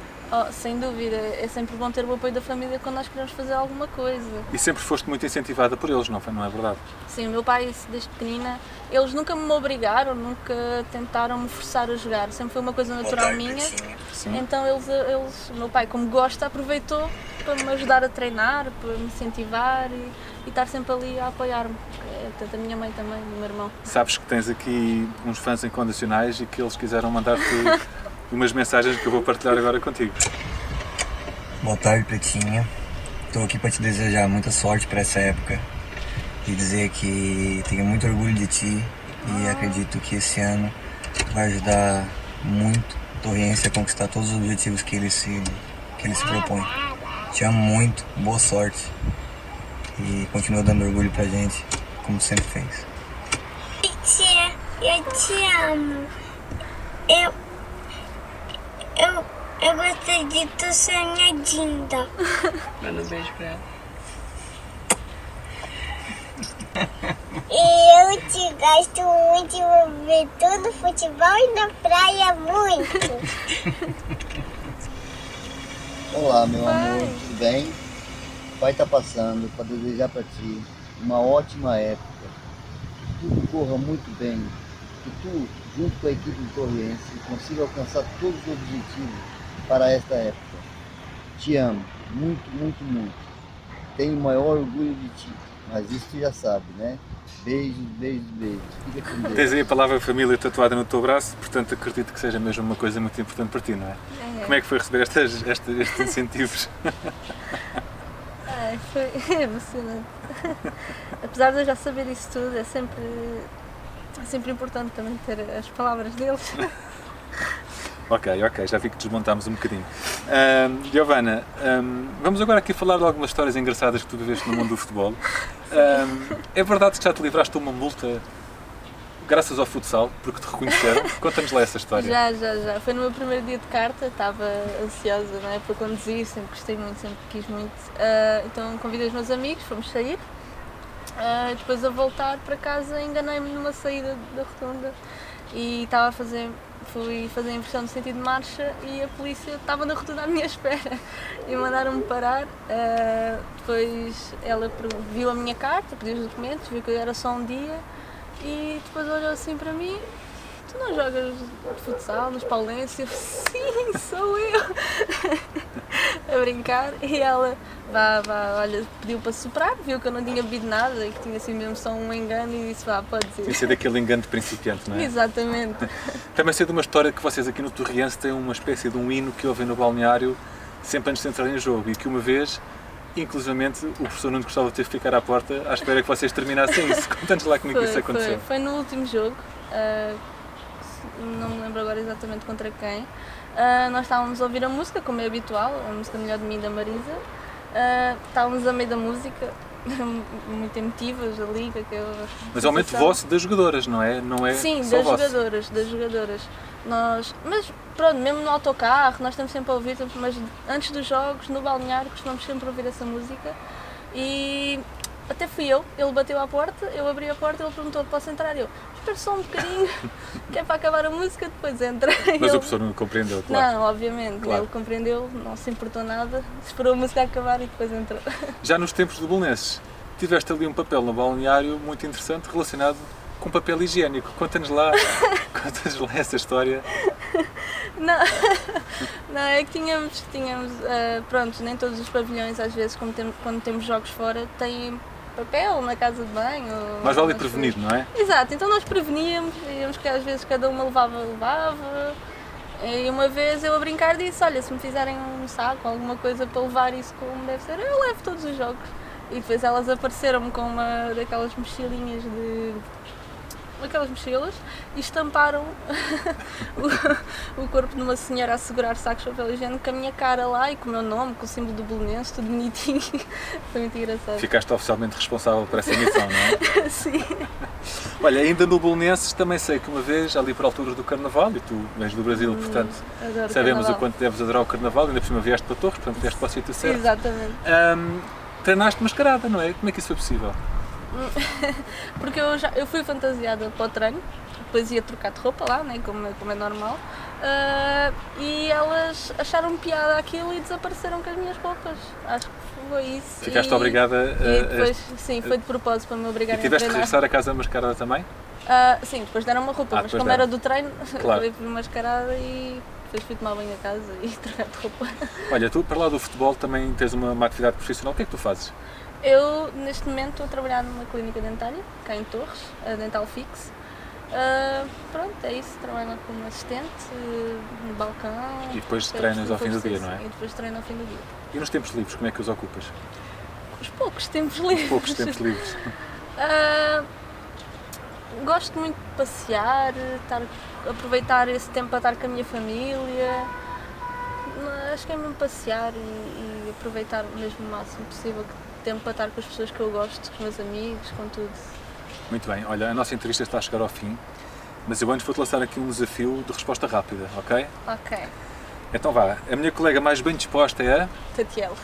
Sem dúvida, é sempre bom ter o apoio da família quando nós queremos fazer alguma coisa. E sempre foste muito incentivada por eles, não é verdade? Sim, o meu pai, desde pequenina, eles nunca me obrigaram, nunca tentaram me forçar a jogar, sempre foi uma coisa natural minha. Sim. Então o meu pai, como gosta, aproveitou para me ajudar a treinar, para me incentivar e estar sempre ali a apoiar-me. Tanto a minha mãe também, o meu irmão. Sabes que tens aqui uns fãs incondicionais e que eles quiseram mandar-te umas mensagens que eu vou partilhar agora contigo. Boa tarde, Pretinha. Estou aqui para te desejar muita sorte para essa época e dizer que tenho muito orgulho de ti e acredito que esse ano vai ajudar muito o Torriense a conquistar todos os objetivos que ele se propõe. Te amo muito, boa sorte e continua dando orgulho pra gente, como sempre fez. Tia, eu te amo. Eu gostei de tu sonhadinha. Manda um beijo pra ela. E eu te gosto muito de ver todo futebol e na praia muito. Olá, meu amor, tudo bem? O pai tá passando para desejar para ti uma ótima época. Que tudo corra muito bem. Que tu, junto com a equipe do Torriense, consiga alcançar todos os objetivos para esta época. Te amo, muito, muito, muito. Tenho o maior orgulho de ti, mas isso tu já sabe, né? Beijos, beijos, beijos. Fica com Deus. Tens aí a palavra família tatuada no teu braço, portanto acredito que seja mesmo uma coisa muito importante para ti, não é? Como é que foi receber estes incentivos? Foi emocionante. Apesar de eu já saber isso tudo, é sempre importante também ter as palavras deles. Ok, já vi que desmontámos um bocadinho. Giovana, vamos agora aqui falar de algumas histórias engraçadas que tu viveste no mundo do futebol. É verdade que já te livraste de uma multa graças ao futsal, porque te reconheceram? Conta-nos lá essa história. Já. Foi no meu primeiro dia de carta, estava ansiosa, não é, para conduzir, sempre gostei muito, sempre quis muito. Então convidei os meus amigos, fomos sair. Depois a voltar para casa enganei-me numa saída da rotunda e fui fazer a inversão de sentido de marcha e a polícia estava na rotunda à minha espera e mandaram-me parar. Depois ela viu a minha carta, pediu os documentos, viu que era só um dia e depois olhou assim para mim: tu não jogas de futsal nos Paulenses? Eu, sim, sou eu! A brincar, e ela olha, pediu para soprar, viu que eu não tinha bebido nada e que tinha assim mesmo só um engano e disse: pode ser. Tinha sido aquele engano de principiante, não é? Exatamente. Também sei de uma história que vocês aqui no Torriense têm uma espécie de um hino que ouvem no balneário sempre antes de entrar em jogo e que uma vez, inclusivamente, o professor Nuno Gustavo teve que ficar à porta à espera que vocês terminassem isso. Conta-nos lá como é que isso aconteceu. Foi no último jogo, não me lembro agora exatamente contra quem. Nós estávamos a ouvir a música, como é habitual, a música Melhor de Mim, da Marisa. Estávamos a meio da música, muito emotivas ali. Mas é o momento vosso das jogadoras, não é? Não é sim, só das jogadoras. Mas pronto, mesmo no autocarro, nós estamos sempre a ouvir, mas antes dos jogos, no balneário, costumamos sempre ouvir essa música. E até fui eu, ele bateu à porta, eu abri a porta, ele perguntou: posso entrar? Eu: espera só um bocadinho, que é para acabar a música, depois entra. Mas o professor não compreendeu, claro. Não, obviamente, claro. Ele compreendeu, não se importou nada, esperou a música acabar e depois entrou. Já nos tempos do Belenenses, tiveste ali um papel no balneário muito interessante relacionado com papel higiênico. Conta-nos lá essa história. Não, é que tínhamos pronto, nem todos os pavilhões, às vezes, quando temos jogos fora, têm papel na casa de banho. Mas vale prevenir, não é? Exato, então nós preveníamos, íamos que às vezes cada uma levava. E uma vez eu a brincar disse: olha, se me fizerem um saco, alguma coisa para levar isso como deve ser, eu levo todos os jogos. E depois elas apareceram-me com uma daquelas mochilinhas aquelas mochilas e estamparam o corpo de uma senhora a segurar sacos de papel higiênico com a minha cara lá e com o meu nome, com o símbolo do Belenenses, tudo bonitinho. Foi muito engraçado. Ficaste oficialmente responsável por essa missão, não é? Sim. Olha, ainda no Belenenses também sei que uma vez, ali por altura do Carnaval, e tu vens do Brasil, portanto sabemos o quanto deves adorar o Carnaval, ainda por cima vieste para Torres, portanto vieste para o sítio certo. Exatamente. Treinaste mascarada, não é? Como é que isso foi possível? Porque eu fui fantasiada para o treino, depois ia trocar de roupa lá, né, como é normal, e elas acharam piada aquilo e desapareceram com as minhas roupas. Acho que foi isso. Ficaste obrigada e depois, sim, foi de propósito para me obrigarem a treinar. E tiveste de regressar a casa mascarada também? Sim, depois deram uma roupa, mas como era do treino, claro. Eu fui mascarada e depois fui tomar banho a casa e trocar de roupa. Olha, tu para lá do futebol também tens uma atividade profissional, o que é que tu fazes? Eu, neste momento, estou a trabalhar numa clínica dentária, cá em Torres, a Dental Fix. Pronto, é isso, trabalho lá como assistente, no balcão. E depois treinas ao fim do dia, não é? E depois treino ao fim do dia. E nos tempos livres, como é que os ocupas? Os poucos tempos livres. Poucos tempos livres. Gosto muito de passear, aproveitar esse tempo para estar com a minha família. Acho que é mesmo passear e aproveitar mesmo o máximo possível tempo para estar com as pessoas que eu gosto, com os meus amigos, com tudo. Muito bem, olha, a nossa entrevista está a chegar ao fim, mas eu antes vou-te lançar aqui um desafio de resposta rápida, ok? Ok. Então vá, a minha colega mais bem disposta é a... Tatiel.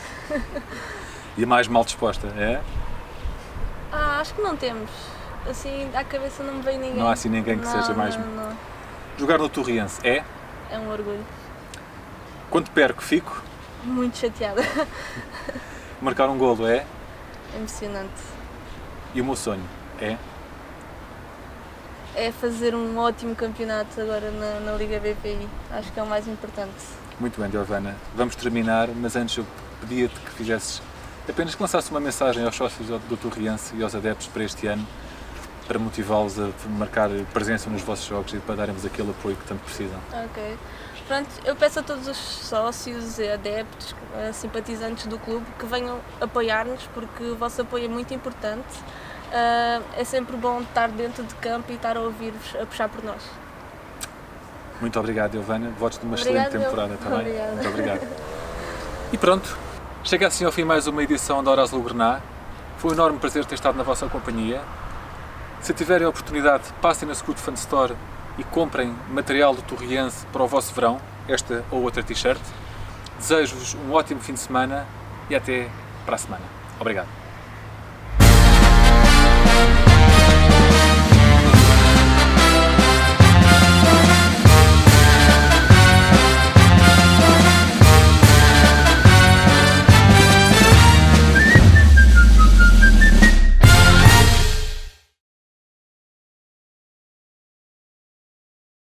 E a mais mal disposta é? Acho que não temos. Assim, à cabeça não me veio ninguém. Não há assim ninguém que seja mais... Não. Jogar no Torriense é? É um orgulho. Quando perco, fico? Muito chateada. Marcar um golo é? Emocionante. E o meu sonho é? É fazer um ótimo campeonato agora na Liga BPI. Acho que é o mais importante. Muito bem, Giovana. Vamos terminar, mas antes eu pedia-te que fizesses apenas que lançasse uma mensagem aos sócios do Torriense e aos adeptos para este ano, para motivá-los a marcar presença nos vossos jogos e para darem-vos aquele apoio que tanto precisam. Ok. Pronto, eu peço a todos os sócios, adeptos, simpatizantes do clube que venham apoiar-nos, porque o vosso apoio é muito importante. É sempre bom estar dentro de campo e estar a ouvir-vos, a puxar por nós. Muito obrigado, Giovana. Votos de uma Obrigada, excelente temporada também. Obrigada. Muito obrigado. E pronto, chega assim ao fim mais uma edição da Hora Azul Grená. Foi um enorme prazer ter estado na vossa companhia. Se tiverem a oportunidade, passem na Scoot Fan Store e comprem material do Torriense para o vosso verão, esta ou outra t-shirt. Desejo-vos um ótimo fim de semana e até para a semana. Obrigado.